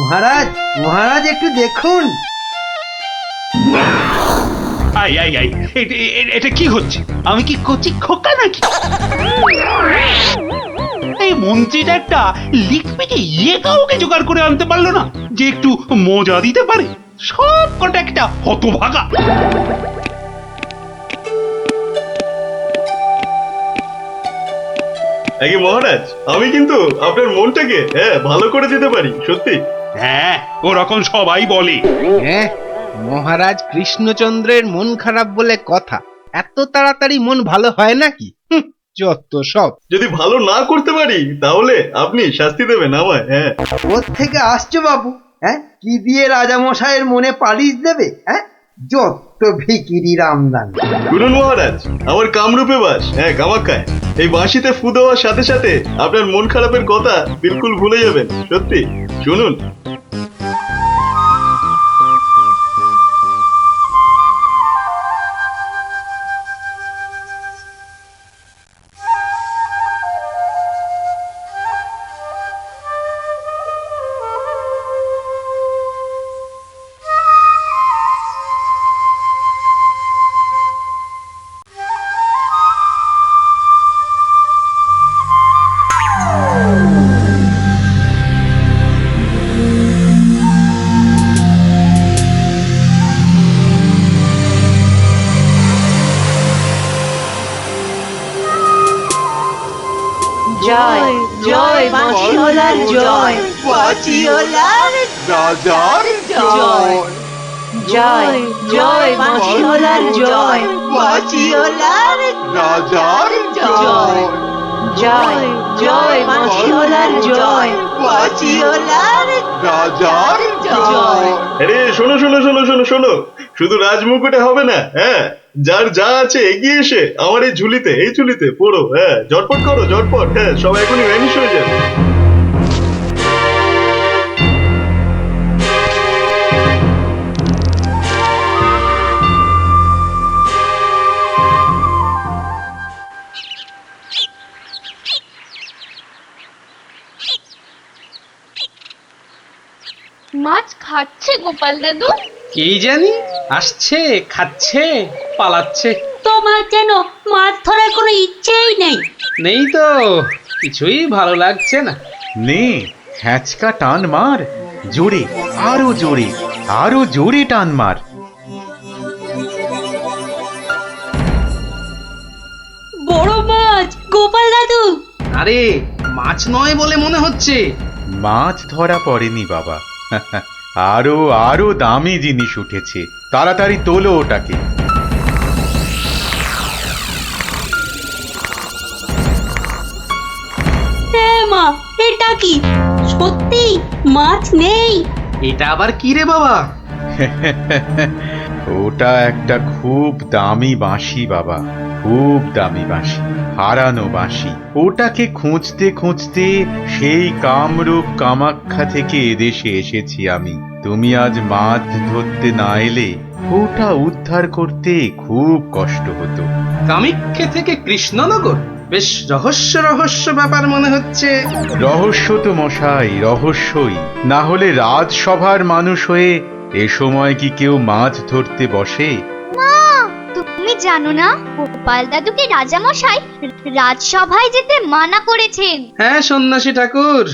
মহারাজ মহারাজ একটু দেখুন। আই আই আই এটা কি হচ্ছে? আমি কি কচি খোকা নাকি? এই মন্ত্রীটা একটা লিখবে যে কাউকে জোগাড় করে আনতে পারলো না যে একটু মজা দিতে পারে। সব কটা একটা হতভাগা। আগে মহারাজ, আমি কিন্তু আপনার মনটাকে ভালো করে দিতে পারি, সত্যি। হ্যাঁ, ওরকম সবাই বলে। হ্যাঁ, মহারাজ কৃষ্ণচন্দ্রের মন খারাপ বলে কথা। এত তাড়াতাড়ি মন ভালো হয় নাকি? যত সব। যদি ভালো না করতে পারি তাহলে আপনি শাস্তি দেবেন আমায়। হ্যাঁ, ওর থেকে আসছো বাবু? হ্যাঁ, কি দিয়ে রাজামশাইয়ের মনে পালিশ দেবে? হ্যাঁ, যত ভিকিরি রামদান। শুনুন মহারাজ, আমার কামরূপে বাস, কামাখ্যায়। এই বাঁশিতে ফু দেওয়ার সাথে সাথে আপনার মন খারাপের কথা বিলকুল ভুলে যাবেন, সত্যি। শুনুন। জয় জয় মাছিওলার জয়, মাছিওলার রাজার জয়। জয় জয় মাছিওলার জয়, মাছিওলার রাজার জয়। জয় জয় মাছিওলার জয়, মাছিওলার রাজার জয়। আরে শোনো শোনো শোনো শোনো শোনো, শুধু রাজমুকুটে হবে না। যার যা আছে এগিয়ে এসে আমার এই ঝুলিতে পড়ো। ঝটপট করো, ঝটপট। সব এখনই ভ্যানিশ হয়ে যাবে। মাছ খাচ্ছে গোপাল দাদু? কি জানি, আসছে, খাচ্ছে, পালাচ্ছে। তোমার যেন মাছ ধরার কোনো ইচ্ছেই নেই। নেই তো, কিছুই ভালো লাগছে না। নে হ্যাঁচকা টান মার, জোরে, আরো জোরে, আরো জোরে টান মার। বড় মাছ, গোপাল দাদু। আরে মাছ নয় বলে মনে হচ্ছে। মাছ ধরা পড়েনি বাবা, আরো আরো দামি জিনিস উঠেছে। তাড়াতাড়ি তোলো ওটাকে। মা, এটা কি সত্যি মাছ নেই? এটা আবার কি রে বাবা? ওটা একটা খুব দামি বাঁশি বাবা, খুব দামি বাঁশি, হারানো বাঁশি। ওটাকে খুঁজতে খুঁজতে সেই কামরূপ কামাখ্যা থেকে এদেশে এসেছি আমি। তুমি আজ মাছ ধরতে না এলে ওটা উদ্ধার করতে খুব কষ্ট হতো। কামাখ্যা থেকে কৃষ্ণনগর? বেশ রহস্য রহস্য ব্যাপার মনে হচ্ছে। রহস্য তো মশাই, রহস্যই। না হলে রাজসভার মানুষ হয়ে এ সময় কি কেউ মাছ ধরতে বসে? মা, তুমি জানো না গোপাল দাদুকে রাজামশাই রাজসভায় যেতে মানা করেছেন। হ্যাঁ সন্ন্যাসী ঠাকুর,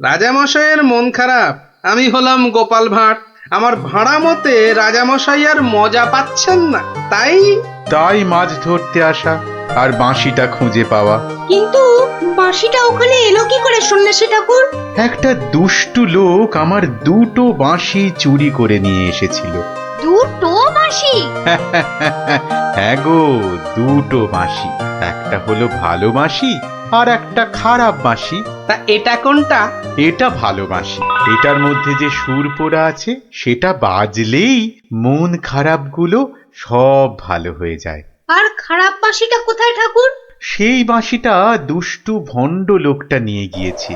রাজামশাইয়ের মন খারাপ। আমি হলাম গোপাল ভাঁড়। আমার ভাড়া মতে রাজামশাই আর মজা পাচ্ছেন না, তাই মাছ ধরতে আসা আর বাঁশিটা খুঁজে পাওয়া। কিন্তু বাঁশিটা ওখানে এলো কি করে সন্ন্যাসী ঠাকুর? একটা দুষ্টু লোক আমার দুটো বাঁশি চুরি করে নিয়ে এসেছিল। দুটো বাঁশি? হ্যাঁ গো, দুটো বাঁশি। একটা হলো ভালো বাঁশি আর একটা খারাপ বাঁশি। তা এটা কোনটা? এটা ভালো বাঁশি। এটার মধ্যে যে সুর পোড়া আছে সেটা বাজলেই মন খারাপগুলো সব ভালো হয়ে যায়। আর খারাপ বাঁশিটা কোথায় ঠাকুর? সেই বাঁশিটা দুষ্টু ভণ্ড লোকটা নিয়ে গিয়েছে।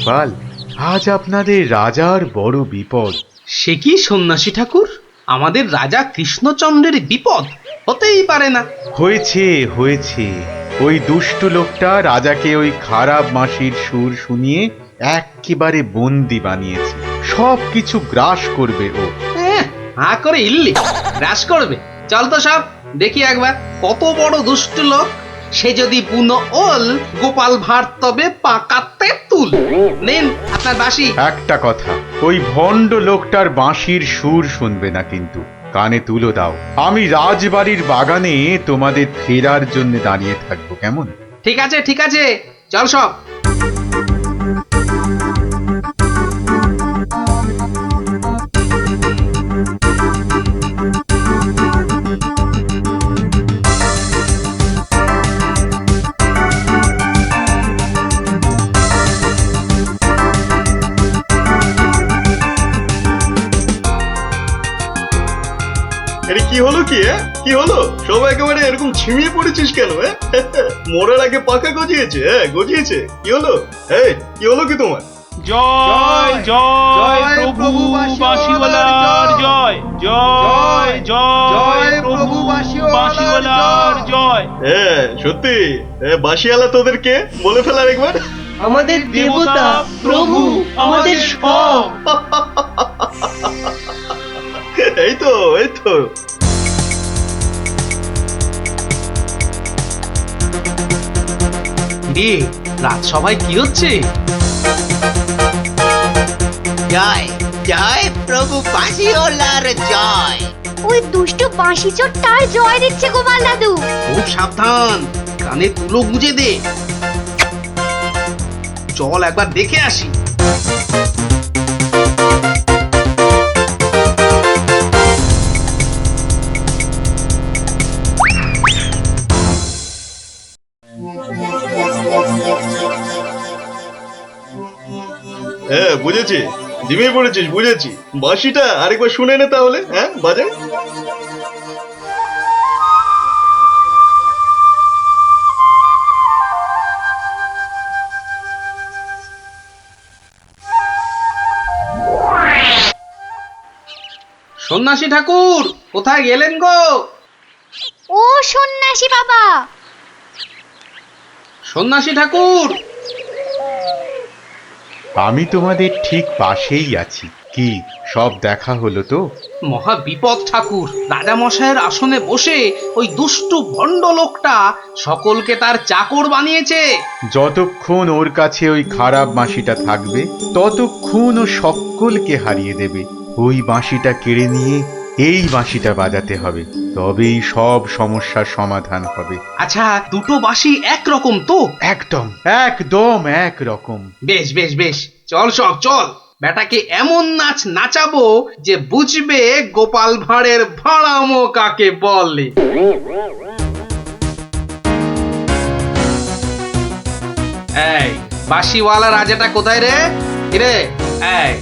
গোপাল, আজ আপনাদের রাজার বড় বিপদ। সে কি সন্ন্যাসী ঠাকুর, আমাদের রাজা কৃষ্ণচন্দ্রের বিপদ? হতেই পারে না। হয়েছে হয়েছে, ওই দুষ্ট লোকটা রাজাকে ওই খারাপ মাসির সুর শুনিয়ে একেবারে বন্দি বানিয়েছে। সব কিছু গ্রাস করবে ও। হা করে ইল্লি গ্রাস করবে? চল তো সব দেখি একবার, কত বড় দুষ্ট লোক। সে যদি বুনো ওল, গোপাল ভাঁড় তবে পাকাতে তুল। নিন আপনার বাঁশি। একটা কথা, ওই ভণ্ড লোকটার বাঁশির সুর শুনবে না কিন্তু। কানে তুলো দাও, আমি রাজবাড়ির বাগানে তোমাদের ফেরার জন্য দাঁড়িয়ে থাকবো, কেমন? ঠিক আছে ঠিক আছে, চল সব। এটা কি হলো কি? কি হলো? সব একেবারে এরকম ছিমিয়ে পড়েছিস কেন? মরার আগে পাকা গজিয়েছে? গজিয়েছে? কি হলো? এই কি হলো কি তোমার? জয় জয় প্রভু বাঁশিওয়ালার জয়, জয় জয় প্রভু বাঁশিওয়ালার জয়। হ্যাঁ সত্যি, বাঁশিওয়ালা তোদের কে বলে ফেলার একবার? আমাদের দেবতা, প্রভু, আমাদের সব। এই তো এই তো। রাজসভায় কি হচ্ছে? জয় জয় প্রভু বাঁশিওয়ালার জয়। ওই দুষ্ট বাঁশি চোরটার জয় দিচ্ছে গোপাল দাদু। খুব সাবধান, কানে তুলো গুঁজে দে। চল একবার দেখে আসি। হ্যাঁ বুঝেছি, জিমিয়ে পড়েছিস, বুঝেছি। বাঁশিটা আরেকবার শুনে নে তাহলে। হ্যাঁ বাজে। সন্ন্যাসী ঠাকুর কোথায় গেলেন গো? ও সন্ন্যাসী বাবা! সন্ন্যাসী ঠাকুর! আমি তোমাদের ঠিক পাশেই আছি। কি সব দেখা হলো তো? মহা বিপদ ঠাকুর। রাজা মশাইয়ের আসনে বসে ওই দুষ্টু ভণ্ড লোকটা সকলকে তার চাকর বানিয়েছে। যতক্ষণ ওর কাছে ওই খারাপ বাঁশিটা থাকবে ততক্ষণ ও সকলকে হারিয়ে দেবে। ওই বাঁশিটা কেড়ে নিয়ে এই বাঁশিটা বাজাতে হবে, তবেই সব সমস্যার সমাধান হবে। আচ্ছা, দুটো বাঁশি একরকম তো? একদম একদম একরকম। বেশ বেশ বেশ, চল সব চল। বেটাকে এমন নাচ নাচাবো যে বুঝবে গোপাল ভাঁড়ের ভাড়ামো কাকে বলে। এই বাঁশিওয়ালা রাজাটা কোথায় রে? রে এই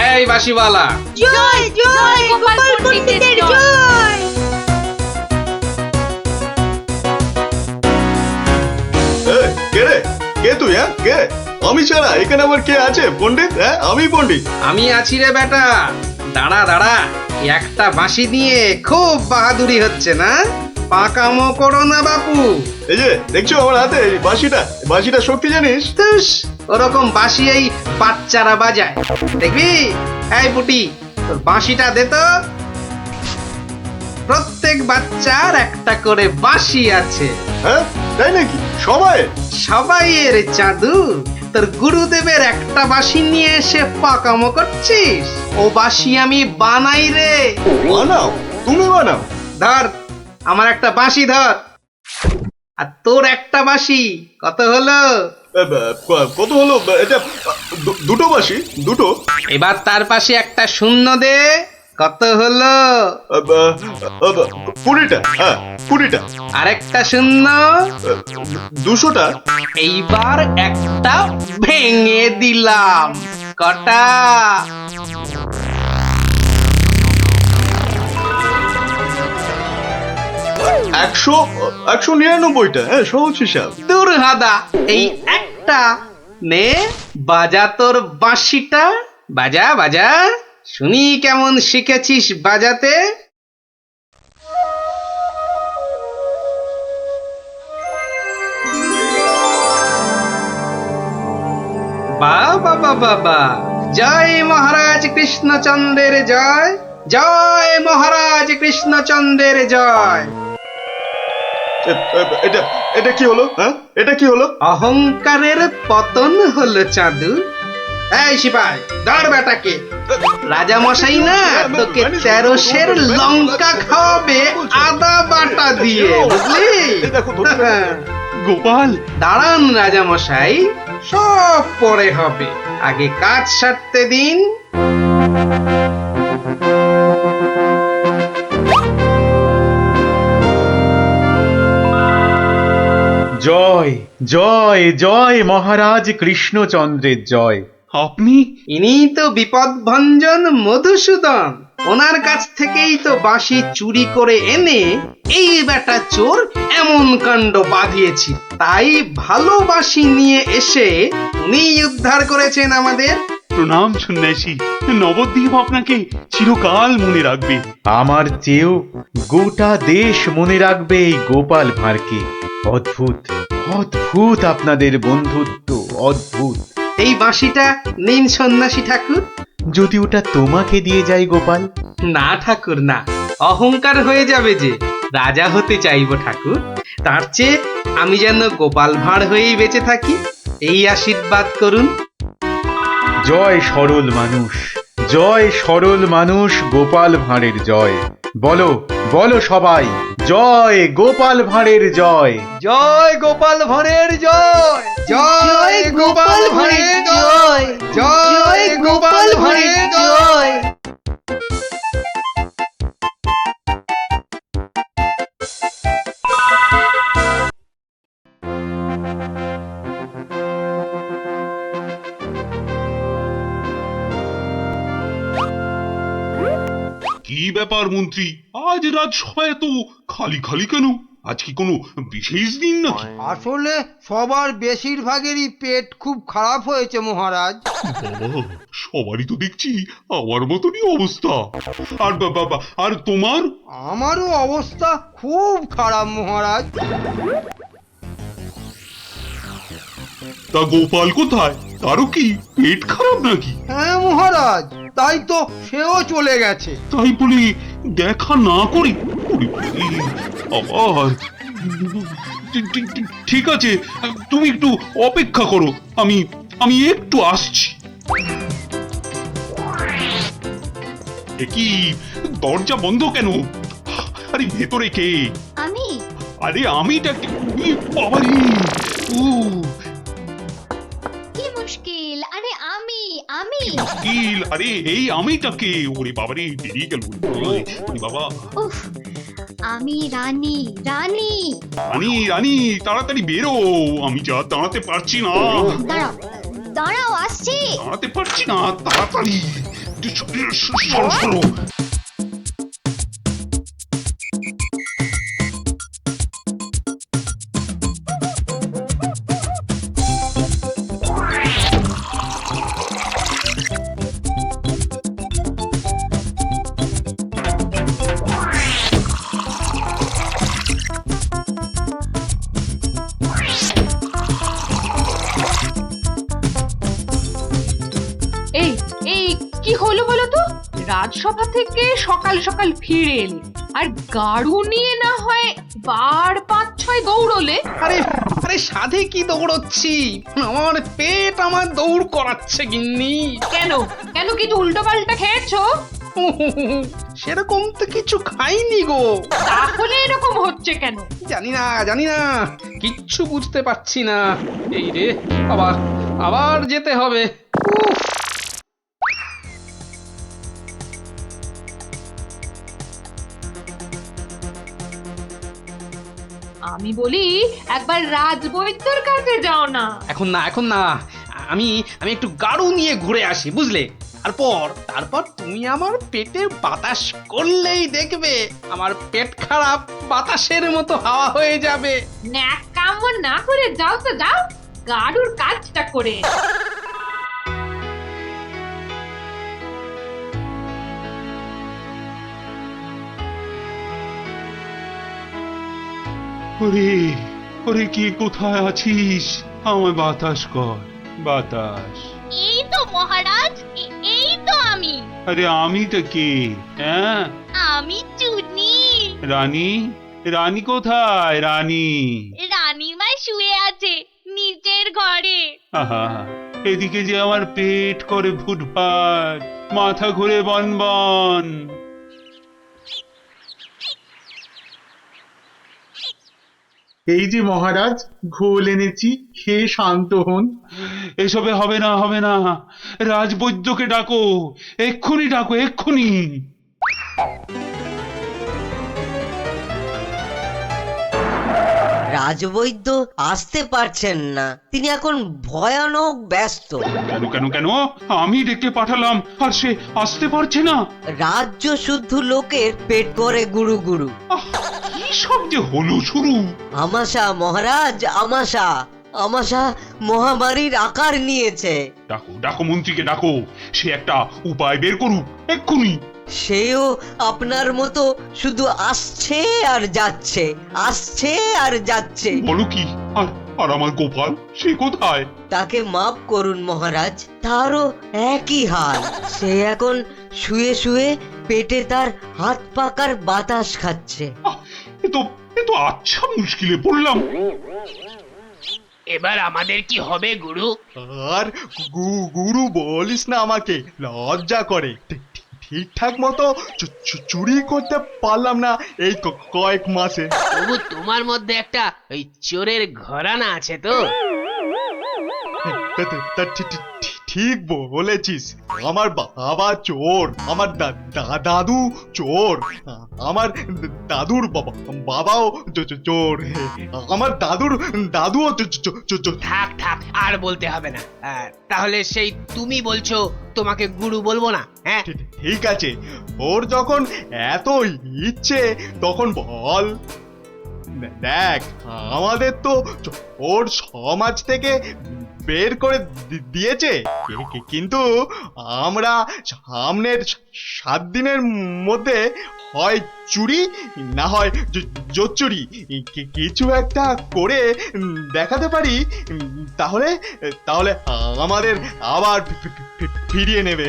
এই বাঁশিওয়ালা! জয় জয় গোপাল পণ্ডিতের জয়। কে রে? কে তুই? কে? আমি ছাড়া এখানে আবার কে আছে? পণ্ডিত? আমি পণ্ডিত। আমি আছি রে বেটা। দাঁড়া দাঁড়া, একটা বাঁশি নিয়ে খুব বাহাদুরি হচ্ছে না? পাকামো করো না বাপু। এই যে দেখছো আমার হাতে বাঁশিটা, বাঁশিটা শক্তি জানিস? ওরকম বাঁশি এই বাচ্চারা বাজায়, দেখবি? এই পুটি, তোর বাঁশিটা দে তো। প্রত্যেক বাচ্চার একটা করে বাঁশি আছে। হ্যাঁ তাই নাকি? সবাই? সবাইয়ের চাঁদু। তোর গুরুদেবের একটা বাঁশি নিয়ে এসে পাকামো করছিস? ও বাঁশি আমি বানাই রে। বানাও? তুমি বানাও? ধর আমার একটা বাঁশি ধর, আর তোর একটা বাঁশি। কত হলো? কত হলো? এটা দুটো বাঁশি, দুটো। এবার তার পাশে একটা শূন্য দে। কত হলো? 20টা। হ্যাঁ 20টা। আরেকটা শূন্য। 200টা। এইবার একটা ভেঙে দিলাম। কটা? 199টা। হ্যাঁ সহজ হিসাব। দূর হাদা, এই একটা নে বাজা তোর বাঁশিটা, বাজা বাজা, শুনি কেমন শিখেছিস বাজাতে। বাবা বাবা বা, জয় মহারাজ কৃষ্ণচন্দ্রের জয়, জয় মহারাজ কৃষ্ণচন্দ্রের জয়। এটা এটা কি হলো? হ্যাঁ, এটা কি হলো? অহংকারের পতন হলো চাঁদু। এই সিপাই, ধর বেটাকে। রাজা মশাই না তোকে 13 সের লঙ্কা খাওয়াবে আদা বাটা দিয়ে, বুঝলি? গোপাল, দাঁড়ান রাজা মশাই, সব পরে হবে, আগে কাজ সারতে দিন। জয় জয় জয় মহারাজ কৃষ্ণচন্দ্রের জয়। আপনি? ইনি তো বিপদ ভঞ্জন মধুসূদন, ওনার কাছ থেকেই তো বাঁশি চুরি করে এনে এই বেটা চোর এমন কাণ্ড বাঁধিয়েছি। তাই ভালো বাঁশি নিয়ে এসে উনি উদ্ধার করেছেন আমাদের। প্রণাম সন্ন্যাসী, নবদ্বীপ আপনাকে চিরকাল মনে রাখবে। আমার চেয়েও গোটা দেশ মনে রাখবে এই গোপাল ভাঁড়কে। অদ্ভুত অদ্ভুত আপনাদের বন্ধুত্ব, অদ্ভুত। এই বাঁশিটা নিন সন্ন্যাসী ঠাকুর। যদি ওটা তোমাকে দিয়ে যাই গোপাল? না ঠাকুর না, অহংকার হয়ে যাবে যে। রাজা হতে চাইবো ঠাকুর, তার চেয়ে আমি যেন গোপাল ভাঁড় হয়েই বেঁচে থাকি, এই আশীর্বাদ করুন। জয় সরল মানুষ, জয় সরল মানুষ, গোপাল ভাঁড়ের জয়। বলো বলো সবাই, জয় গোপাল ভাঁড়ের জয়। জয় গোপাল ভাঁড়ের জয়, জয় গোপাল ভাঁড়ের জয়, জয় গোপাল ভাঁড়ের জয়। কি ব্যাপার মন্ত্রী, আজ রাজসভায় তো খালি খালি কেন? আজ কি কোনো বিশেষ দিন নাকি? আসলে সবার বেশিরভাগেরই পেট খুব খারাপ হয়েছে মহারাজ। বাবা, সবারই তো দেখছি আমার মতনই অবস্থা। আর বাবা, আর তোমার? আমারও অবস্থা খুব খারাপ মহারাজ। তা গোপাল কোথায়? তারও কি পেট খারাপ নাকি? হ্যাঁ মহারাজ, তাই তো সেও চলে গেছে। তাই বলে দেখা না করি? আবার ঠিক আছে, তুমি একটু অপেক্ষা করো, আমি আমি একটু আসছি। কি দরজা বন্ধ কেন? আরে ভেতরে কে? আমি। আরে আমিটা বাবারি, কি মুশকিল? আরে আমি আমি মুশকিল? আরে এই আমিটাকে, ওরে বাবারে বেরিয়ে গেল। ওরে বাবা, উফ, আমি রানী রানী। রানী রানী, তাড়াতাড়ি বেরো, আমি যা দাঁড়াতে পারছি না। দাঁড়াও দাঁড়াও, আসছি। দাঁড়াতে পারছি না, তাড়াতাড়ি সরো সরো। এই এই কি হলো বলো তো? রাজসভা থেকে সকাল সকাল ফিরে এলে আর গাড়ু নিয়ে না হয় বার 5-6 দৌড়লে। আরে আরে সাধে কি দৌড়চ্ছি, আমার পেট আমার দৌড় করাচ্ছে গিন্নি। কেন কেন কিছু উল্টো পাল্টা খেয়েছো? সেরকম তো কিছু খাইনি গো। তাহলে এরকম হচ্ছে কেন? জানি না, কিচ্ছু বুঝতে পারছি না। এই রে, আবার আবার যেতে হবে। আমি বলি একবার রাজবৈদ্যর কাছে যাও না। এখন না, আমি একটু গাড়ু নিয়ে ঘুরে আসি, বুঝলে? তারপর তুমি আমার পেটে বাতাস করলেই দেখবে আমার পেট খারাপ বাতাসের মতো হাওয়া হয়ে যাবে। ন্যাক কাম না করে যাও তো যাও। গাড়ুর কাজটা করে। ওরে ওরে, কে কোথায় আছিস? আমায় বাতাস কর, বাতাস। এই তো মহারাজ, এই তো আমি। আরে আমি তো কে? হ্যাঁ, আমি চুনি। রানী, রানী কোথায়? রানী রানীমা শুয়ে আছে নিচের ঘরে। আহা, এদিকে যে আমার পেট করে ফুটফাট, মাথা ঘুরে বনবন। এই যে মহারাজ, ঘোল এনেছি, খেয়ে শান্ত হন। এসবে হবে না, হবে না। রাজবৈদ্যকে ডাকো, এক্ষুনি ডাকো, এক্ষুনি। রাজবৈদ্য আসতে পারছেন না, তিনি এখন ভয়ানক ব্যস্ত। কেন কেন কেন? আমি ডেকে পাঠালাম আর সে আসতে পারছে না। রাজ্য শুদ্ধ লোকের পেট করে গুরু গুরু। কি সব যে হলো শুরু! আমাশা মহারাজ, আমাশা, আমাশা মহামারীর আকার নিয়েছে। ডাকো ডাকো, মন্ত্রীকে ডাকো, সে একটা উপায় বের করুক এক্ষুনি। সেও আপনার মতো শুধু আসছে আর যাচ্ছে, আসছে আর যাচ্ছে। বলো কি? আর আর আমার গোপাল, সে কোথায়? তাকে মাফ করুন মহারাজ, তারও একই হাল। সে এখন শুয়ে শুয়ে পেটে তার হাত পাকার বাতাস খাচ্ছে। এ তো আচ্ছা মুশকিলে পড়লাম। এবার আমাদের কি হবে গুরু? আর গুরু বলিস না, আমাকে লজ্জা করে। ঠিকঠাক মতো চুরি করতে পারলাম না এই কয়েক মাসে। তবু তোমার মধ্যে একটা ওই চোরের ঘরানা আছে তো? ঠিক বলেছিস, আমার বাবা চোর, আমার দাদু চোর, আমার দাদুর বাবাও চোর, আমার দাদুও চোর। থাক থাক, আর বলতে হবে না। তাহলে সেই তুমি বলছো, তোমাকে গুরু বলবো না? হ্যাঁ ঠিক আছে, ওর যখন এত ইচ্ছে তখন বল। দেখ, আমাদের তো ওর সমাজ থেকে বের করে দিয়েছে, কিন্তু আমরা সামনের 7 দিনের মধ্যে হয় চুরি না হয় জোচ্চুরি কিছু একটা করে দেখাতে পারি, তাহলে তাহলে আমাদের আবার ফিরিয়ে নেবে।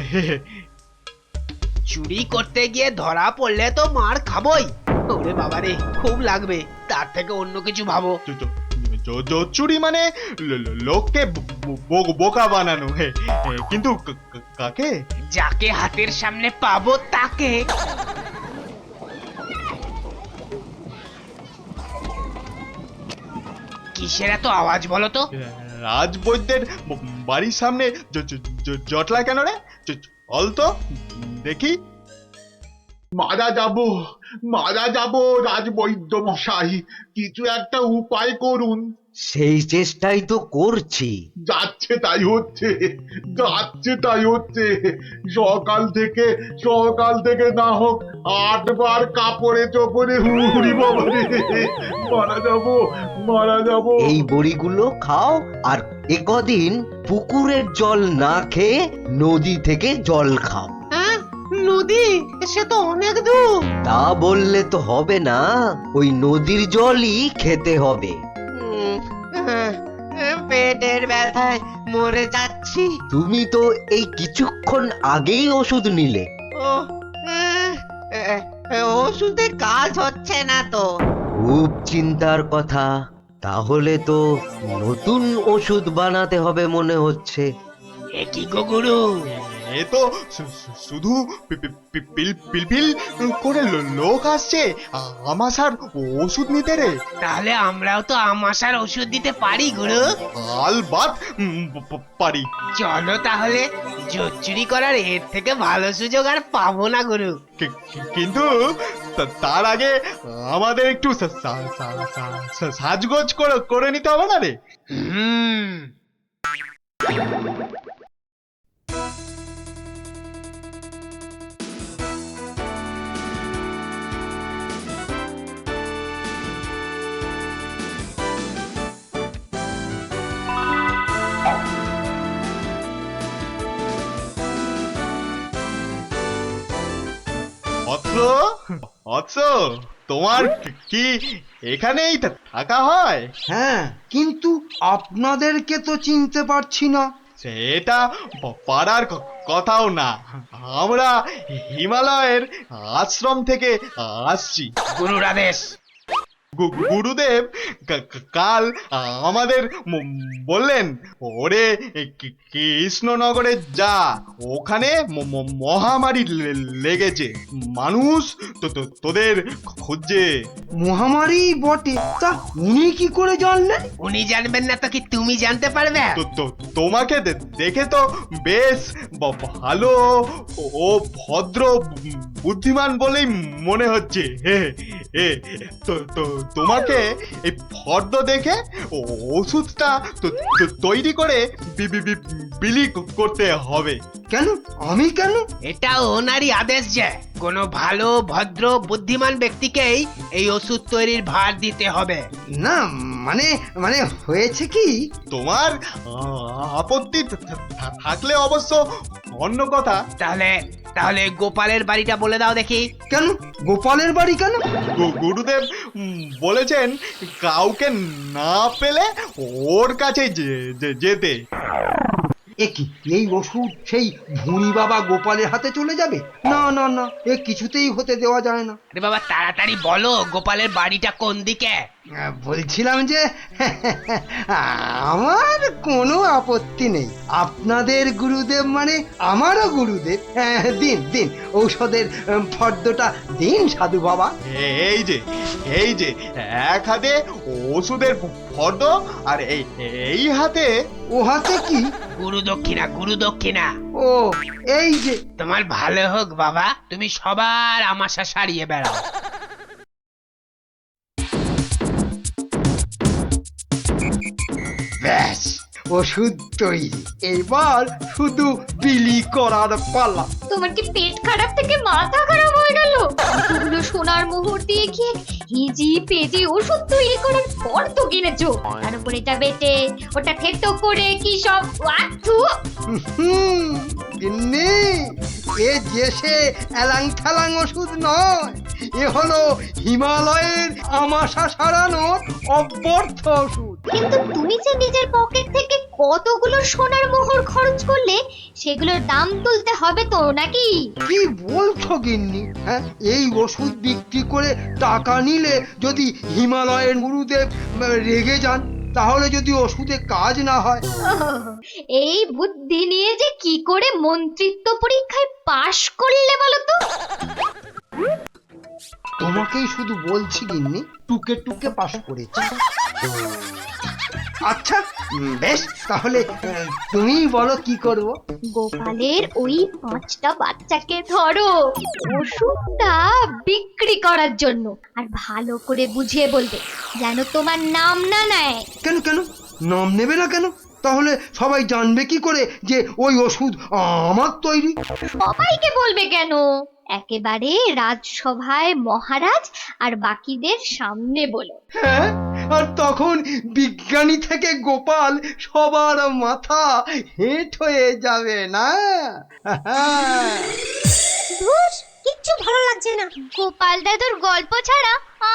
চুরি করতে গিয়ে ধরা পড়লে তো মার খাবই। ওরে বাবারে, খুব লাগবে। তার থেকে অন্য কিছু ভাবো। জোচ্চুরি মানে লোককে বোকা বানানো, কিন্তু কাকে? যাকে হাতের সামনে পাবো তাকে। কিসের এত আওয়াজ বলো তো? রাজবৈদ্যের বাড়ির সামনে জটলা কেন রে? চল তো দেখি। মারা যাব রাজবৈদ্য মশাই, কিছু একটা উপায় করুন। সেই চেষ্টাই তো করছি। যাচ্ছে তাই হচ্ছে, যাচ্ছে তাই হচ্ছে। সকাল থেকে না হোক 8 বার কাপড়ে চোপড়ে হুড়ি বাবারে, মারা যাব। এই বড়িগুলো খাও, আর একদিন পুকুরের জল না খেয়ে নদী থেকে জল খাও। নদী? সে তো অনেক দূর। তা বললে তো হবে না, ওই নদীর জলই খেতে হবে। পেটের ব্যথায় মরে যাচ্ছি। তুমি তো এই কিছুক্ষণ আগেই ওষুধ নিলে। ওষুধে কাজ হচ্ছে না তো। খুব চিন্তার কথা, তাহলে তো নতুন ওষুধ বানাতে হবে মনে হচ্ছে। এ কি গো গুরু? এ তো শুধু পিলপিল করে লোক আসছে আমাশার ওষুধ নিতে রে। তাহলে আমরাও তো আমাশার ওষুধ দিতে পারি গুরু। আলবাত পারি। চলো তাহলে, জোচ্চুরি করার এর থেকে ভালো সুযোগ আর পাবো না গুরু। কিন্তু তার আগে আমাদের একটু সাজগোজ করে নিতে হবে না রে? বৎস তোমার কি এখানেই থাকা হয়? হ্যাঁ, কিন্তু আপনাদেরকে তো চিনতে পারছি না। সেটা পারার কথাও না, আমরা হিমালয়ের আশ্রম থেকে আসছি। গুরুর আদেশ। গুরুদেব কাল আমাদের বললেন, ওরে কৃষ্ণনগরে যা, ওখানে মহামারী লেগেছে, মানুষ তোদের খুঁজছে। মহামারী বটে, তা উনি কি করে জানলেন? উনি জানবেন না তো কি তুমি জানতে পারবে? তোমাকে দেখে তো বেশ ভালো ও ভদ্র বুদ্ধিমান বলেই মনে হচ্ছে। তোমাকে এই ফর্দ দেখে ওষুধটা তৈরি করে বিলি করতে হবে। কেন আমি কেন? এটা ওনারই আদেশ যে কোনো ভালো ভদ্র বুদ্ধিমান ব্যক্তিকেই এই ওষুধ তৈরির ভার দিতে হবে। না মানে মানে হয়েছে কি, তোমার আপত্তি থাকলে অবশ্য অন্য কথা। তাহলে গোপালের বাড়িটা বলে দাও দেখি। কেন গোপালের বাড়ি কেন? গুরুদেব বলেছেন কাউকে না পেলে ওর কাছে যেতে। কি এই ওষুধ সেই ভুঁড়ি বাবা গোপালের হাতে চলে যাবে? না না না, এ কিছুতেই হতে দেওয়া যায় না। আরে বাবা তাড়াতাড়ি বলো, গোপালের বাড়িটা কোন দিকে? বলছিলাম যে আমার কোনো আপত্তি নেই, আপনাদের গুরুদেব মানে আমারও গুরুদেব। দিন দিন ঔষধের ফর্দটা দিন সাধু বাবা। এই যে এক হাতে ওষুধের ফর্দ, আর এই হাতে। ও হাতে কি? গুরু দক্ষিণা, গুরু দক্ষিণা। ও এই যে। তোমার ভালো হোক বাবা, তুমি সবার আমাশা সারিয়ে বেড়াও। ব্যাস, ওষুধ তৈরি, এবার শুধু বিলি করার পালা। তোমার কি পেট খারাপ থেকে মাথা খারাপ হয়ে গেল? এতগুলো সোনার মোহর দিয়ে কি হিজি পেজি ওষুধ তৈরি করার পর তো কিনেছো, তার উপর এটা বেটে ওটা থেতো করে কি সব ওয়াথু। গিন্নি, এ যে সে এলাং থালাং ওষুধ নয়, এ হলো হিমালয়ের আমাশা সারানোর অব্যর্থ ওষুধ। কিন্তু তুমি যে নিজের পকেট থেকে কতগুলো সোনার মোহর খরচ করলে, সেগুলোর দাম তুলতে হবে তো নাকি? কি বলছো গিন্নি? হ্যাঁ, এই ওষুধ বিক্রি করে টাকা নিলে যদি হিমালয়ের গুরুদেব রেগে যান, তাহলে যদি ওষুধে কাজ না হয়। এই বুদ্ধি নিয়ে যে কি করে মন্ত্রিত্ব পরীক্ষায় পাশ করলে বলো তো? তোমাকেই শুধু বলছি গিন্নি, টুকে টুকে পাশ করেছি। আচ্ছা বেশ, তাহলে তুমি বলো কি করব? গোপালের ওই 5টা বাচ্চাকে ধরো ওষুধটা বিক্রি করার জন্য, আর ভালো করে বুঝিয়ে বলবে যেন তোমার নাম না নেয়। কেন কেন নাম নেবে না কেন? তাহলে সবাই জানবে কি করে যে ওই ওষুধ আমার তৈরি? সবাইকে বলবে কেন, একেবারে রাজসভায় মহারাজ আর বাকিদের সামনে বলো। হ্যাঁ, আর তখন বিজ্ঞানী থেকে গোপাল সবার মাথা হেঁট হয়ে যাবে না? কিচ্ছু ভালো লাগছে না, গোপাল দাদুর গল্প ছাড়া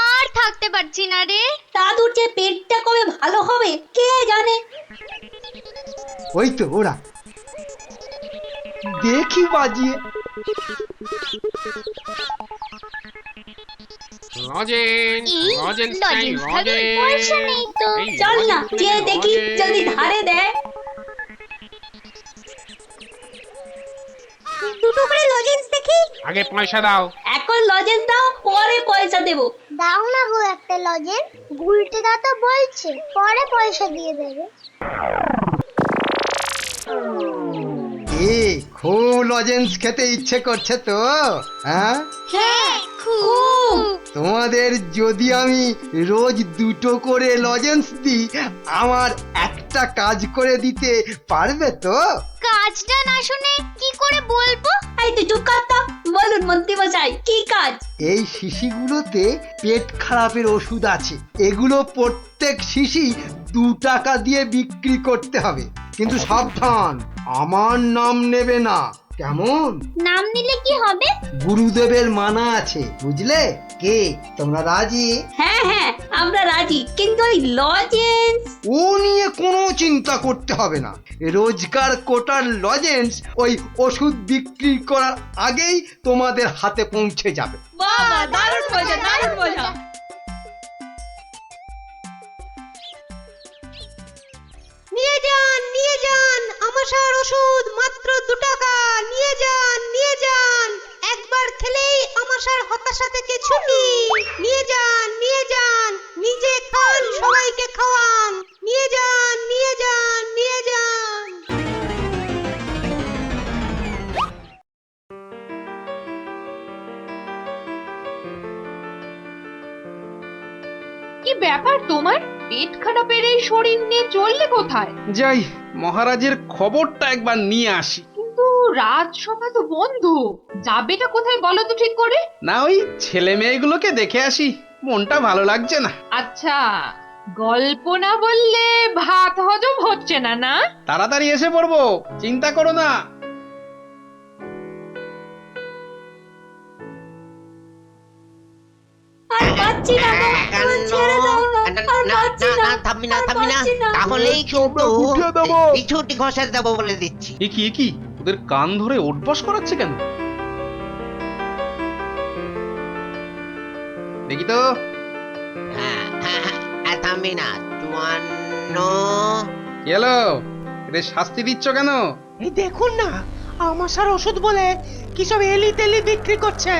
আর থাকতে পারছি না রে। দাদুর যে পেটটা কবে ভালো হবে কে জানে। ওই তো ওরা, দেখি বাজিয়ে। চল না যে দেখি যদি ধারে দেয়। দুটো করে লজেন্স দেখি। আগে পয়সা দাও। এখন লজেন্স দাও, পরে পয়সা দেবো। দাও না গো একটা লজেন্স, গুলটে দা তো বলছে পরে পয়সা দিয়ে দেবে। খুব লজেন্স খেতে ইচ্ছে করছে তো? হ্যাঁ খুব। তোমাদের যদি আমি রোজ 2টো করে লজেন্স দিই, আমার একটা কাজ করে দিতে পারবে তো? কাজটা না শুনে কি করে বলবো? এই তুই চুপ কর তো, বলুন মন্ত্রী মশাই কি কাজ? এই শিশিগুলোতে পেট খারাপের ওষুধ আছে, এগুলো প্রত্যেক শিশি 2 টাকা দিয়ে বিক্রি করতে হবে, কিন্তু সাবধান, আমার নাম নেবে না। কেমন? নাম নিলে কি হবে? গুরুদেবের মানা আছে, বুঝলে? কে তোমরা রাজি? হ্যাঁ হ্যাঁ আমরা রাজি, কিন্তু ওই লজেন্স ও নিয়ে কোনো চিন্তা করতে হবে না। রোজকার কোটার লজেন্স ওই ওষুধ বিক্রি করার আগেই তোমাদের হাতে পৌঁছে যাবে। বাবা দারুণ মজা, দারুণ মজা। নিয়ে যান আমাশার ওষুধ, মাত্র 2 টাকা। নিয়ে যান একবার খেলেই আমাশার হতাশা থেকে ছুটি। নিয়ে যান নিজে খান, সবাইকে খাওয়ান। নিয়ে যান কি ব্যাপার তোমার? পেট খারাপের এই শরীর নিয়ে চললে কোথায়? যাই মহারাজের খবরটা একবার নিয়ে আসি। কিন্তু রাজসভা তো বন্ধ, যাবেটা কোথায় বলো তো ঠিক করে? না ওই ছেলে মেয়েগুলোকে দেখে আসি, মনটা ভালো লাগছে না। আচ্ছা, গল্প না বললে ভাত হজম হচ্ছে না না? তাড়াতাড়ি এসে পড়বো, চিন্তা করো না। আর পাচ্ছি না গো, আমার ছেড়ে দাও না, আর পাচ্ছি না, থামবি না তাহলেই কিন্তু এই ছুটি ঘষে দেবো বলে দিচ্ছি। কি ওদের কান ধরে ওঠবস করাচ্ছে কেন? দেখি তো। থামবি না। 54 কি হলো? এদের শাস্তি দিচ্ছ কেন? এই দেখুন না, আমাশার ওষুধ বলে কি সব এলি তেলি বিক্রি করছে,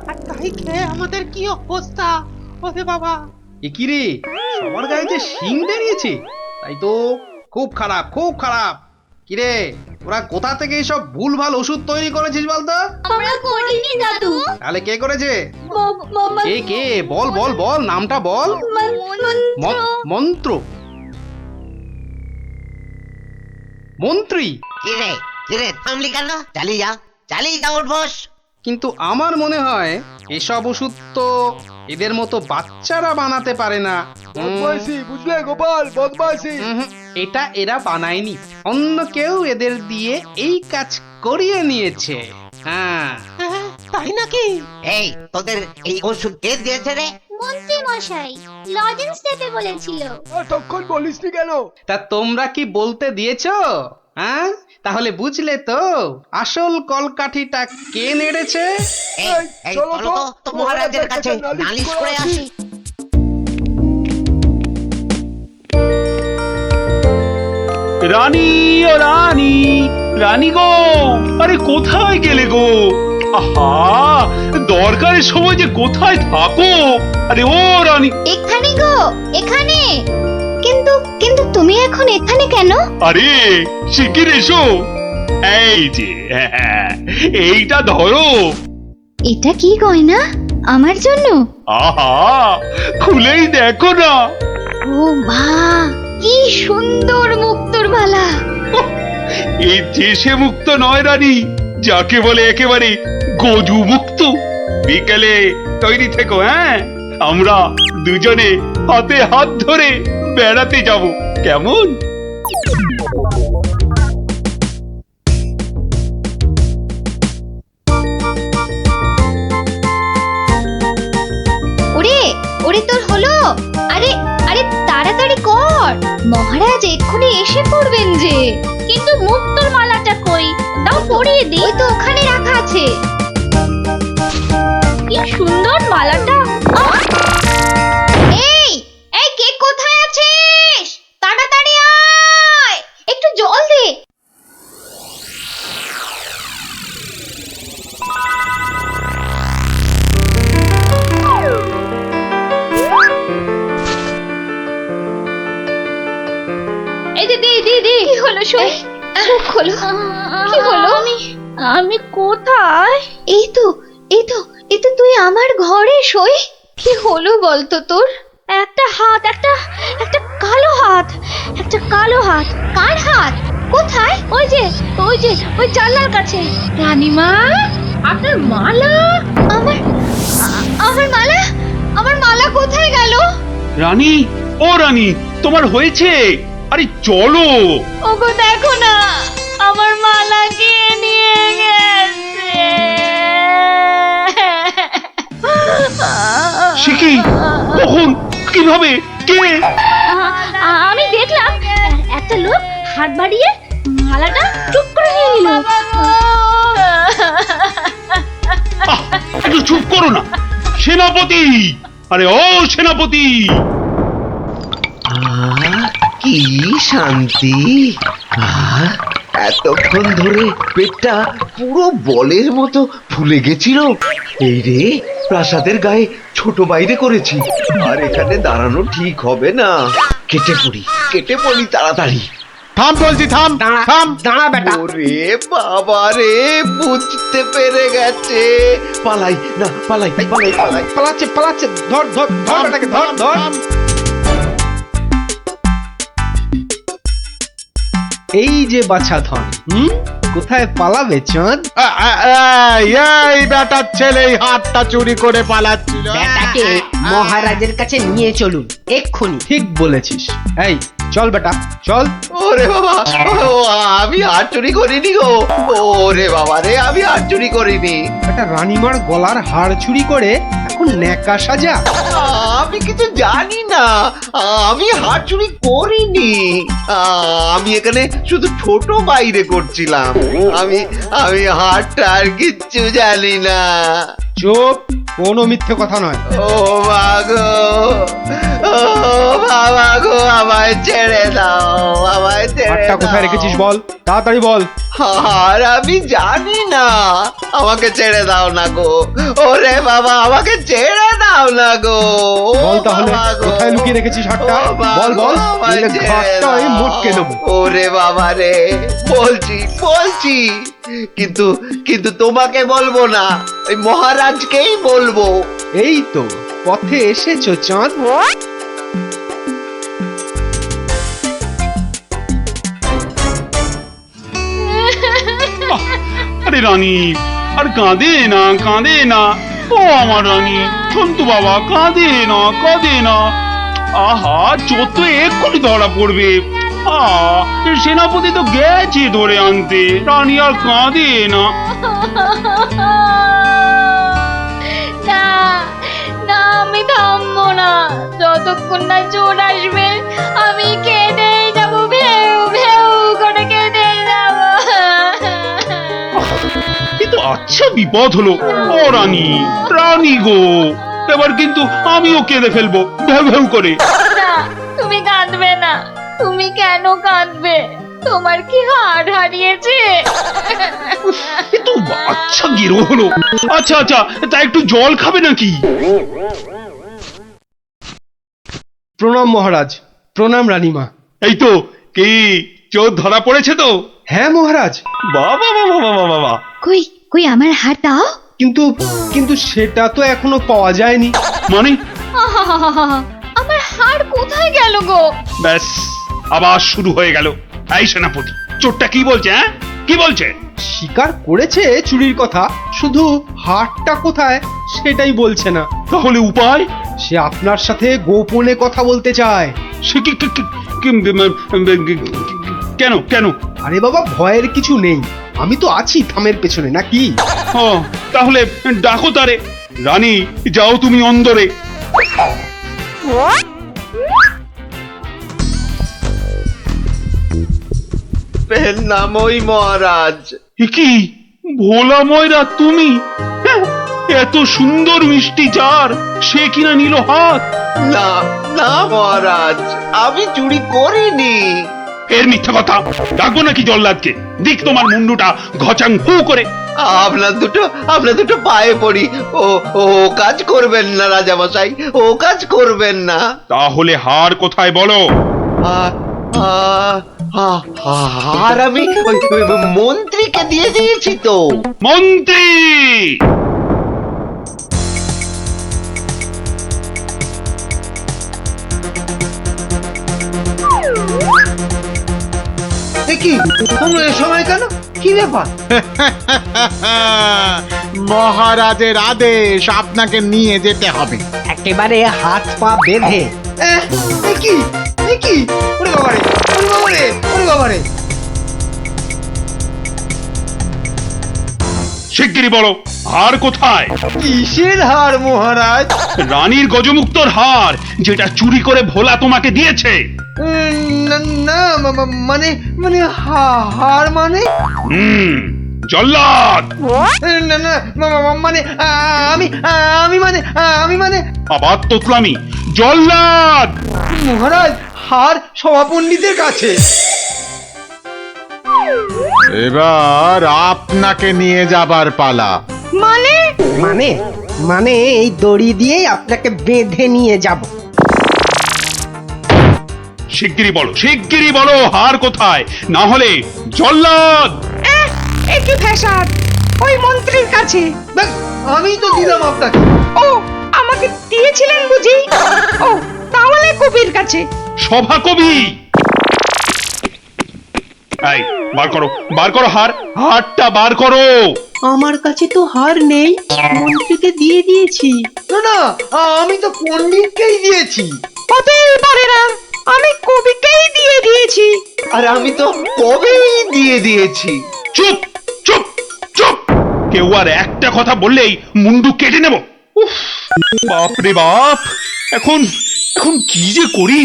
আর তাই খেয়ে আমাদের কি অবস্থা। ওরে বাবা, এ কি রে, সবার গায়ে যে শিং বেরিয়েছে, তাই তো খুব খারাপ, খুব খারাপ। কি রে, ওরা কোথা থেকে এইসব ভুলভাল ওষুধ তৈরি করেছিস বলতো? আমরা করিনি দাদু। তাহলে কে করেছে? মামা কে বল নামটা বল। মন্ত্র মন্ত্রী। কিরে থামলি কেন? চালিয়ে যা উঠবস। কিন্তু আমার মনে হয় এসব ওষুধ তো এদের মতো বাচ্চারা বানাতে পারে না। বুঝলে গোপাল, বদমাইশি। এটা এরা বানায়নি, অন্য কেউ এদের দিয়ে এই কাজ করিয়ে নিয়েছে। হ্যাঁ তাই নাকি? এই তোদের এই ওষুধ কে দিয়েছে রে? মন্ত্রী মশাই লজেন্স দিতে বলেছিল। তখন বলিসনি কেন? তা তোমরা কি বলতে দিয়েছো? হ্যাঁ, তাহলে বুঝলে তো আসল কলকাঠিটা কে নেড়েছে। এই চলো তো মহারাজের কাছে নালিশ করে আসি। রানী ও রানী গো, আরে কোথায় গেলে গো? আহা, দরকারের সময় যে কোথায় থাকো? আরে ও রানী। এখানে গো, এখানে। কিন্তু তুমি এখন এখানে কেন? আরে শিগগির এসো। এই যে এইটা ধরো। এটা কি গয়না আমার জন্য? আহা, খুলেই দেখো না। ও মা, কি সুন্দর মুক্তোর মালা। এই দেশে মুক্ত নয় রানী, যাকে বলে একেবারে গজু মুক্ত। বিকেলে তৈরি থেকো। হ্যাঁ, আমরা দুজনে হাতে হাত ধরে বেড়াতে যাব, কেমন? ওরে তোর হলো? আরে তাড়াতাড়ি কর, মহারাজ এক্ষুনি এসে পড়বেন যে। কিন্তু মুক্তোর মালাটা কই? দাও পরিয়ে দিই। ওই তো ওখানে রাখা আছে। কি সুন্দর মালাটা। এই কে কোথায় আছিস? তাড়াতাড়ি আয়, একটু জল দে। এই যে দি কি হলো? চোখ খোলো। কি হলো? আমি কোথায়? এই তো তুই আমার ঘরে সই। কি হলো বলতো তোর? একটা হাত, একটা কালো হাত। কার হাত? কোথায়? ওই যে ওই জানলার কাছে। রানীমা, আপনার মালা। আমার মালা কোথায় গেল? রানী ও রানী, তোমার হয়েছে? আরে চলো। ওগো দেখো না, আমার মালা কে নিয়ে গেছে? সে কি? কখন? কিভাবে? কে? আমি দেখলাম একটা লোক হাত বাড়িয়ে মালাটা চুপ করে নিয়ে নিল। একটু চুপ করো না সেনাপতি। আরে ও সেনাপতি, কি শান্তি! এতক্ষণ ধরে পেটটা পুরো বলের মতো ফুলে গেছিল। এই রে, প্রাসাদের গায়ে ছোট বাইরে করেছি, আর এখানে দাঁড়ানো ঠিক হবে না। কেটে পড়ি তাড়াতাড়ি। থাম বলছি, থাম থাম। দাঁড়া বেটা। ওরে বাবা রে, বুঝতে পেরে গেছে। পালাই না, পালাই। পালাচ্ছে। ধর বেটাকে, ধর। এই যে বাছা ধন, কোথায় পালাবে চাঁদ? এই বেটার ছেলে হাতটা চুরি করে পালাচ্ছিল। বেটাকে মহারাজের কাছে নিয়ে চলুন এক্ষুনি। ঠিক বলেছিস। এই চল বেটা, চল। ওরে বাবা, আমি হাত চুরি করিনি গো। ওরে বাবা রে, আমি হাত চুরি করিনি। একটা রানীমার গলার হাড় চুরি করে এখন ন্যাকা সাজা। আমি কিছু জানি না, আমি হাত চুরি করিনি। আমি এখানে শুধু ছোট বাইরে করছিলাম। আমি হাতটা আর কিচ্ছু জানি না। চুপ, কোনো মিথ্যে কথা নয়। ও মাগো, ও বাবা গো, আমায় ছেড়ে দাও, আমায় ছেড়ে দাও। হাতটা কোথায় রেখেছিস বল, তাড়াতাড়ি বল। আর আমি জানি না, আমাকে ছেড়ে দাও না গো। ওরে বাবা, আমাকে ছেড়ে দাও না গো। বল তাহলে কোথায় লুকিয়ে রেখেছিস হাতটা, বল। নইলে ঘাটটা আমি মুটকে দেবো। ওরে বাবা রে, বলছি কিন্তু তোমাকে বলবো না, ওই মহারাজকেই বলবো। এই তো পথে এসেছো চাঁদ। আরে রানী, আর কাঁদে না। ও আমার রানী, সন্তু বাবা, কাঁদে না। আহা, চোর তো এক্ষুনি ধরা পড়বে। সেনাপতি তো গেছে ধরে আনতে। রানী আর কাঁদে না। না, আমি থামবো না যতক্ষণ না চোর আসবে। আমি কেঁদেই যাবো, ভেউ করে কেঁদে যাবো। কিন্তু আচ্ছা বিপদ হলো। ও রানী গো, এবার কিন্তু আমিও কেঁদে ফেলবো ভেউ করে। না, তুমি কাঁদবে না। তুমি কেন কাঁদবে? তোমার কি হাড় হারিয়েছে? কিন্তু আচ্ছা গিরো হলো। আচ্ছা, তা একটু জল খাবে নাকি? প্রণাম মহারাজ। প্রণাম রানীমা। এই তো, কি চোর ধরা পড়েছে তো? হ্যাঁ মহারাজ। বাবা। কই আমার হাড় দাও। কিন্তু সেটা তো এখনো পাওয়া যায়নি। মানে? আমার হাড় কোথায় গেল গো? ব্যাস, আবার শুরু হয়ে গেল। এই সেনাপতি, চোরটা কি বলছে? কি বলছে? স্বীকার করেছে চুরির কথা, শুধু হাড়টা কোথায় সেটাই বলছে না। তাহলে উপায়? সে আপনার সাথে গোপনে কথা বলতে চায়। সে কি কেন? আরে বাবা, ভয়ের কিছু নেই, আমি তো আছি থামের পেছনে, নাকি? তাহলে ডাকো তারে। রানী, যাও তুমি অন্দরে। নামই মহারাজ। কি ভোলা ময়রা তুমি? এত সুন্দর মিষ্টি চার, সে কিনা নিল হাত। না মহারাজ, আমি চুরি করিনি। এর মিথ্যা কথা। ডাকবো নাকি জল্লাদকে? দিক তোমার মুন্ডুটা ঘচাং ফু করে। আপনার দুটো পায়ে পড়ি। ও কাজ করবেন না রাজামশাই, ও কাজ করবেন না। তাহলে হার কোথায় বলো? আর আমি মন্ত্রীকে দিয়ে দিয়েছি তো। মন্ত্রী! কি তোমরা এ সময় কেন? কি ব্যাপার? মহারাজের আদেশ, আপনাকে নিয়ে যেতে হবে। একেবারে হাত পা বেঁধে। কি? ওরে বাবারে! শিগগিরই বলো, হার কোথায়? কিসের হার মহারাজ? রানীর গজমুক্তর হার, যেটা চুরি করে ভোলা তোমাকে দিয়েছে। না না, মানে মানে হার মানে? জল্লাদ! না না, মানে আমি আমি মানে আবার তোতলামি। জল্লাদ! মহারাজ, হার সভাপণ্ডিতের কাছে। এবার আপনাকে নিয়ে যাবার পালা। মানে মানে মানে এই দড়ি দিয়ে আপনাকে বেঁধে নিয়ে যাব। শিগগিরই বলো হার কোথায়, না হলে জল্লাদ! একই ফ্যাশন, ওই মন্ত্রীর কাছে। আমি তো দিলাম আপনাকে। ও, আমাকে দিয়েছিলেন বুঝি? ও, তাহলে কবির কাছে। সভা কবি! এই, বার করো হারটা বার করো। আমার কাছে তো হার নেই, মন্ত্রীকে দিয়ে দিয়েছি। না না, আমি তো পণ্ডিতকেই দিয়েছি। হতেই পারে না, আমি কবিকেই দিয়ে দিয়েছি। আর আমি তো কবেই দিয়ে দিয়েছি। চুপ চুপ চুপ! কেউ আর একটা কথা বললেই মুন্ডু কেটে নেব। উফ, বাপ রে বাপ! এখন কি যে করি!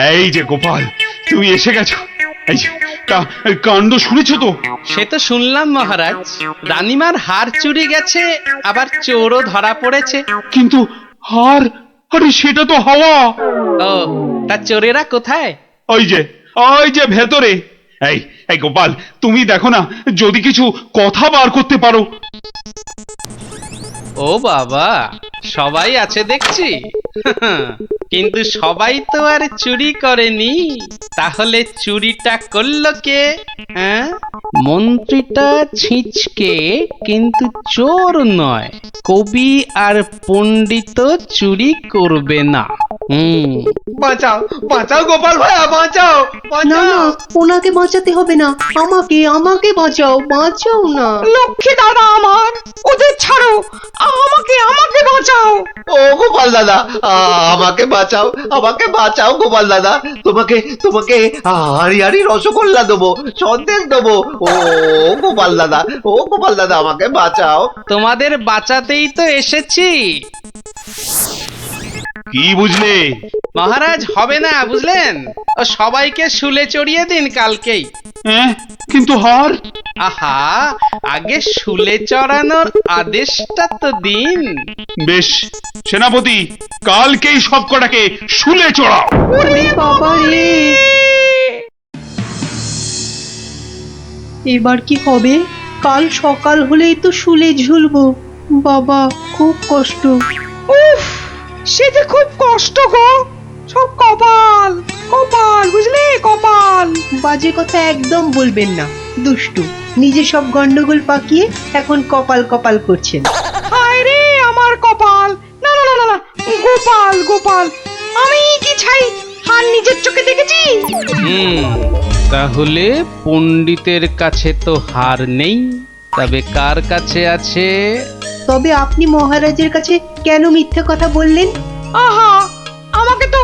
এই যে গোপাল, তুমি এসে গেছো। এই যে, তা কাণ্ড শুনেছো তো? সে তো শুনলাম মহারাজ, রানীমার হার চুরি গেছে, আবার চোরও ধরা পড়েছে। কিন্তু হার, আরে সেটা তো হাওয়া। ও, তা চোরেরা কোথায়? ওই যে ভেতরে। এই গোপাল, তুমি দেখো না, যদি কিছু কথা বার করতে পারো। ও বাবা, সবাই আছে দেখছি। কিন্তু সবাই তো আর চুরি করেনি, তাহলে চুরিটা করলো কে? হ্যাঁ, মন্ত্রীটা ছিঁচকে, কিন্তু চোর নয়। কবি আর পণ্ডিত চুরি করবে না। বাঁচাও গোপাল ভাইয়া, বাঁচাও। না না, ওনাকে বাঁচাতে হবে না, আমাকে বাঁচাও না। লক্ষ্মী দাদা আমার, ওদের ছাড়ো, আমাকে বাঁচাও। ও গোপাল দাদা, আমাকে বাঁচাও গোপাল দাদা। তোমাকে হাড়ি রসগোল্লা দেবো, সন্দেশ দেবো। ও গোপাল দাদা, আমাকে বাঁচাও। তোমাদের বাঁচাতেই তো এসেছি। কি বুঝলে মহারাজ? হবে না, বুঝলেন? ও সবাইকে শুলে চড়িয়ে দিন কালকেই। কিন্তু হার? আহা, আগে শুলে চড়ানোর আদেশটা তো দিন। বেশ, সেনাপতি, কালকেই সব কটাকে শুলে চড়াও। ওরে বাবা রে, এবার কি হবে? কাল সকাল হলেই তো শুলে ঝুলবো। বাবা, খুব কষ্ট। উফ, সে যে খুব কষ্ট গো। সব কপাল, বুঝলি, কপাল। বাজে কথা একদম বলবেন না, দুষ্টু। নিজে সব গন্ডগোল পাকিয়ে এখন কপাল করছেন। হায় রে আমার কপাল। না, গোপাল, আমি কি ছাই হার নিজের চোখে দেখেছি? তাহলে পণ্ডিতের কাছে তো হার নেই, তবে কার কাছে আছে? তবে আপনি মহারাজের কাছে কেন মিথ্যে কথা বললেন? আহা, আমাকে তো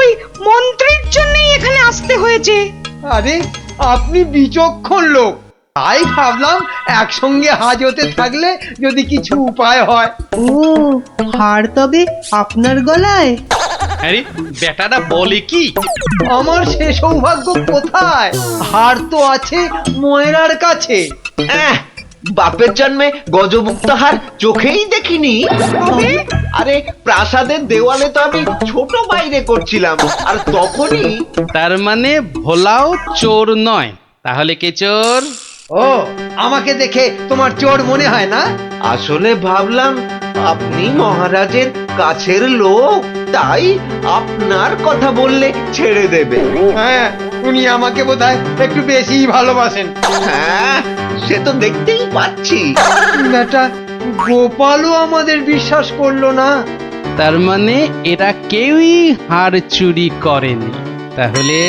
ওই মন্ত্রীর জন্যই এখানে আসতে হয়েছে। আরে, আপনি বিচক্ষণ লোক, তাই ভাবলাম একসঙ্গে হাজতে থাকলে যদি কিছু উপায় হয়। ও, হার তবে আপনার গলায়? আরে বেটাটা বলে কি? আমার সে সৌভাগ্য কোথায়? হার তো আছে ময়রার কাছে। বাপের জন্মে গজমুক্ত হার চোখেই দেখিনি। আরে, প্রাসাদের দেওয়ালে তো আমি ছোট বাইরে করছিলাম, আর তখনই। তার মানে ভোলাও চোর নয়, তাহলে কে চোর? ও, আমাকে দেখে তোমার চোর মনে হয় না? আসলে ভাবলাম আপনি মহারাজের কাছের লোক, তাই আপনার কথা বললে ছেড়ে দেবে। হ্যাঁ, উনি আমাকে বোধহয় একটু বেশি ভালোবাসেন। হ্যাঁ, সে তো দেখতেই পাচ্ছি। বেটা গোপালও আমাদের বিশ্বাস করলো না। তার মানে এরা কেউই হার চুরি করেনি। তাহলে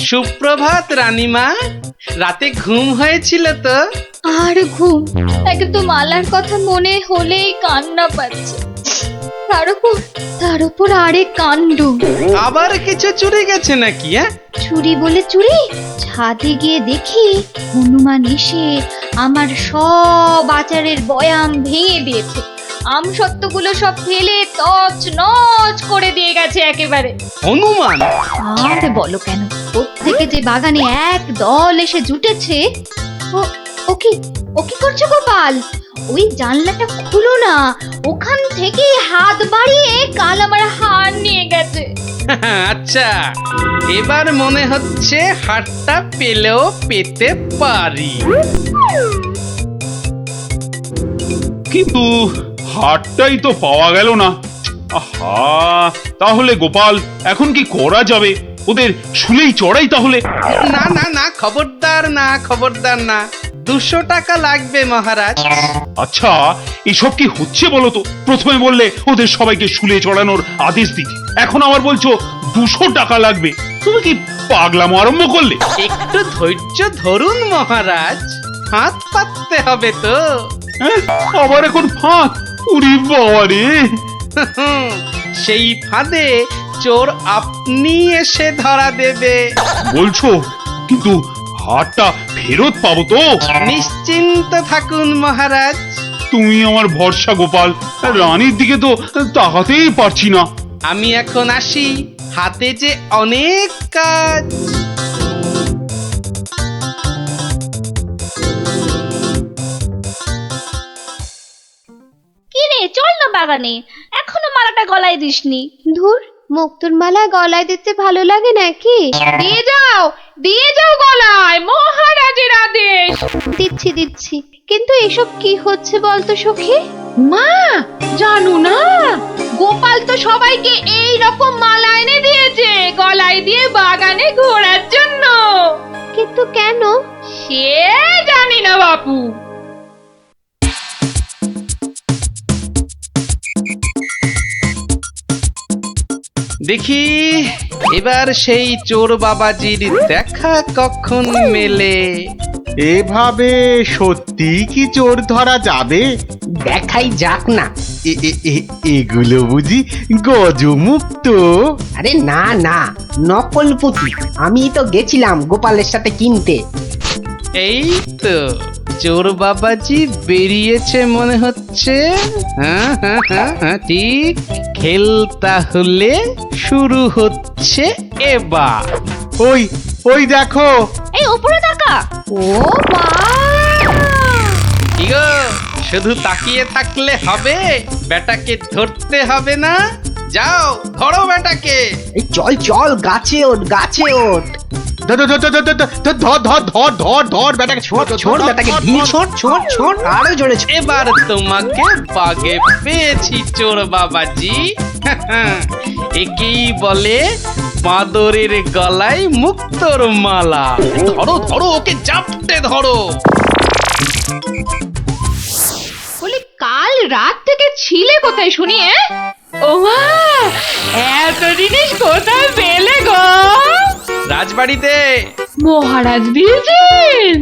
সুপ্রভাত রানীমা, রাতে ঘুম হয়েছিল তো? আর ঘুম, একে তো মালার কথা মনে হলেই কান্না পাচ্ছে। তার উপর আরেক কাণ্ড। আবার কিছু চুরি গেছে নাকি? চুরি বলে চুরি, ছাদে গিয়ে দেখি হনুমান এসে আমার সব আচারের বয়াম ভেঙে দিয়েছে। আমসত্ত্বগুলো সব ফেলে তছ নছ করে দিয়ে গেছে একেবারে। হনুমান? আর বলো কেন, প্রত্যেকে যে বাগানে এক দল এসে জুটেছে। ও কি করছো গোপাল? ওই জানলাটা খুলো না, ওখান থেকে হাত বাড়িয়ে কাল আমার হার নিয়ে গেছে। আচ্ছা, এবার মনে হচ্ছে হারটা পেলেও পেতে পারি। কিন্তু হারটাই তো পাওয়া গেল না। আহা, তাহলে গোপাল এখন কি করা যাবে? ওদের শুলেই চড়াই তাহলে। না না না, খবরদার না, খবরদার না। 200 টাকা লাগবে মহারাজ। আচ্ছা, এসব কি হচ্ছে বলো তো? প্রথমে বললে ওদের সবাইকে শুলে চড়ানোর আদেশ দিতে, এখন আবার বলছো 200 টাকা লাগবে। তুমি কি পাগলামো আরম্ভ করলে? একটু ধৈর্য ধরুন মহারাজ, হাত পাততে হবে তো। আবার এখন ফাঁদ? উরি বাবা রে! সেই ফাঁদে চোর আপনি এসে ধরা দেবে। বলছো? কিন্তু হারটা ফেরত পাবো তো? নিশ্চিন্ত থাকুন মহারাজ। তুমি আমার ভরসা গোপাল, রানীর দিকে তো তাকাতেই পারছি না। আমি এখন আসি, হাতে যে অনেক কাজ। কি রে, চল না বাগানে, এখনো মালাটা গলায় দিসনি। ধুর, মুক্তোর মালা গলায় দিতে ভালো লাগে নাকি? দিয়ে যাও গলায়, মহারাজের আদেশ। দিচ্ছি, কিন্তু এসব কি হচ্ছে বলতো সখী? মা, জানো না, গোপাল তো সবাইকে এই রকম মালা এনে দিয়েছে গলায় দিয়ে বাগানে ঘোরার জন্য। কিন্তু কেন? সে জানি না বাপু। দেখি এবার সেই চোর বাবাজির দেখা কখন মেলে। এভাবে সত্যি কি চোর ধরা যাবে? দেখাই যাক না। এগুলো বুঝি গজমুক্ত? আরে না না, নকল পুঁতি। আমি তো গেছিলাম গোপালের সাথে কিনতে। এই তো চোর বাবাজি বেরিয়েছে মনে হচ্ছে। হ্যাঁ, ঠিক। খেল তাহলে শুরু হচ্ছে এবার। ওই দেখো, এই উপরে তাকা। ও মা! কি গো, শুধু তাকিয়ে থাকলে হবে? বেটাকে ধরতে হবে না? যাও ধরো বেটাকে। এই চল, গাছে ওঠ। ধর বেটাকে, ছোট বেটাকে ঢিল ছোট আরো জোরে। এবার তোমাকে বাগে পেয়েছি চোর বাবাজি। একেই বলে বাঁদরের গলায় মুক্তোর মালা। ধরো ওকে জাপটে ধরো। বলি, কাল রাত থেকে ছিলে কোথায় শুনি? ও মা, এত জিনিস কোথায় পেলে গো? রাজবাড়িতে। মহারাজ দিয়েছেন?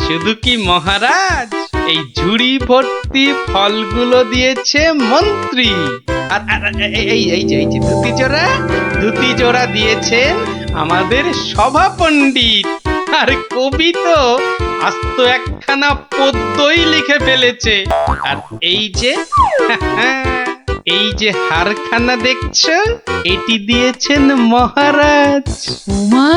শুধু কি মহারাজ, এই ঝুড়ি ভর্তি ফলগুলো দিয়েছে মন্ত্রী। আর এই যে ধুতি জোড়া দিয়েছেন আমাদের সভা পণ্ডিত। আর কবি তো আস্ত একখানা পদ্যই লিখে ফেলেছে। আর এই যে হারখানা দেখছো, এটি দিয়েছেন মহারাজ। মা,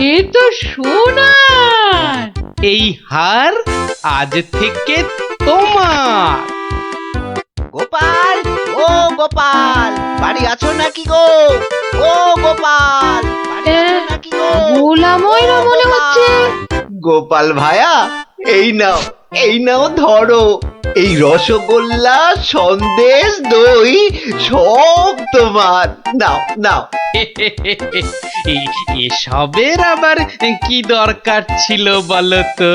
এ তো সোনার। এই হার আজ থেকে তোমার। গোপাল, ও গোপাল, বাড়ি আছো naকি গো? ও গোপাল, বাড়ি আছো নাকি গো? ভোলা ময়রা মনে হচ্ছে। গোপাল ভায়া, এই নাও ধরো। এই রসগোল্লা, সন্দেশ, দই সব তোমার। নাও। এসবের আবার কি দরকার ছিল বলো তো?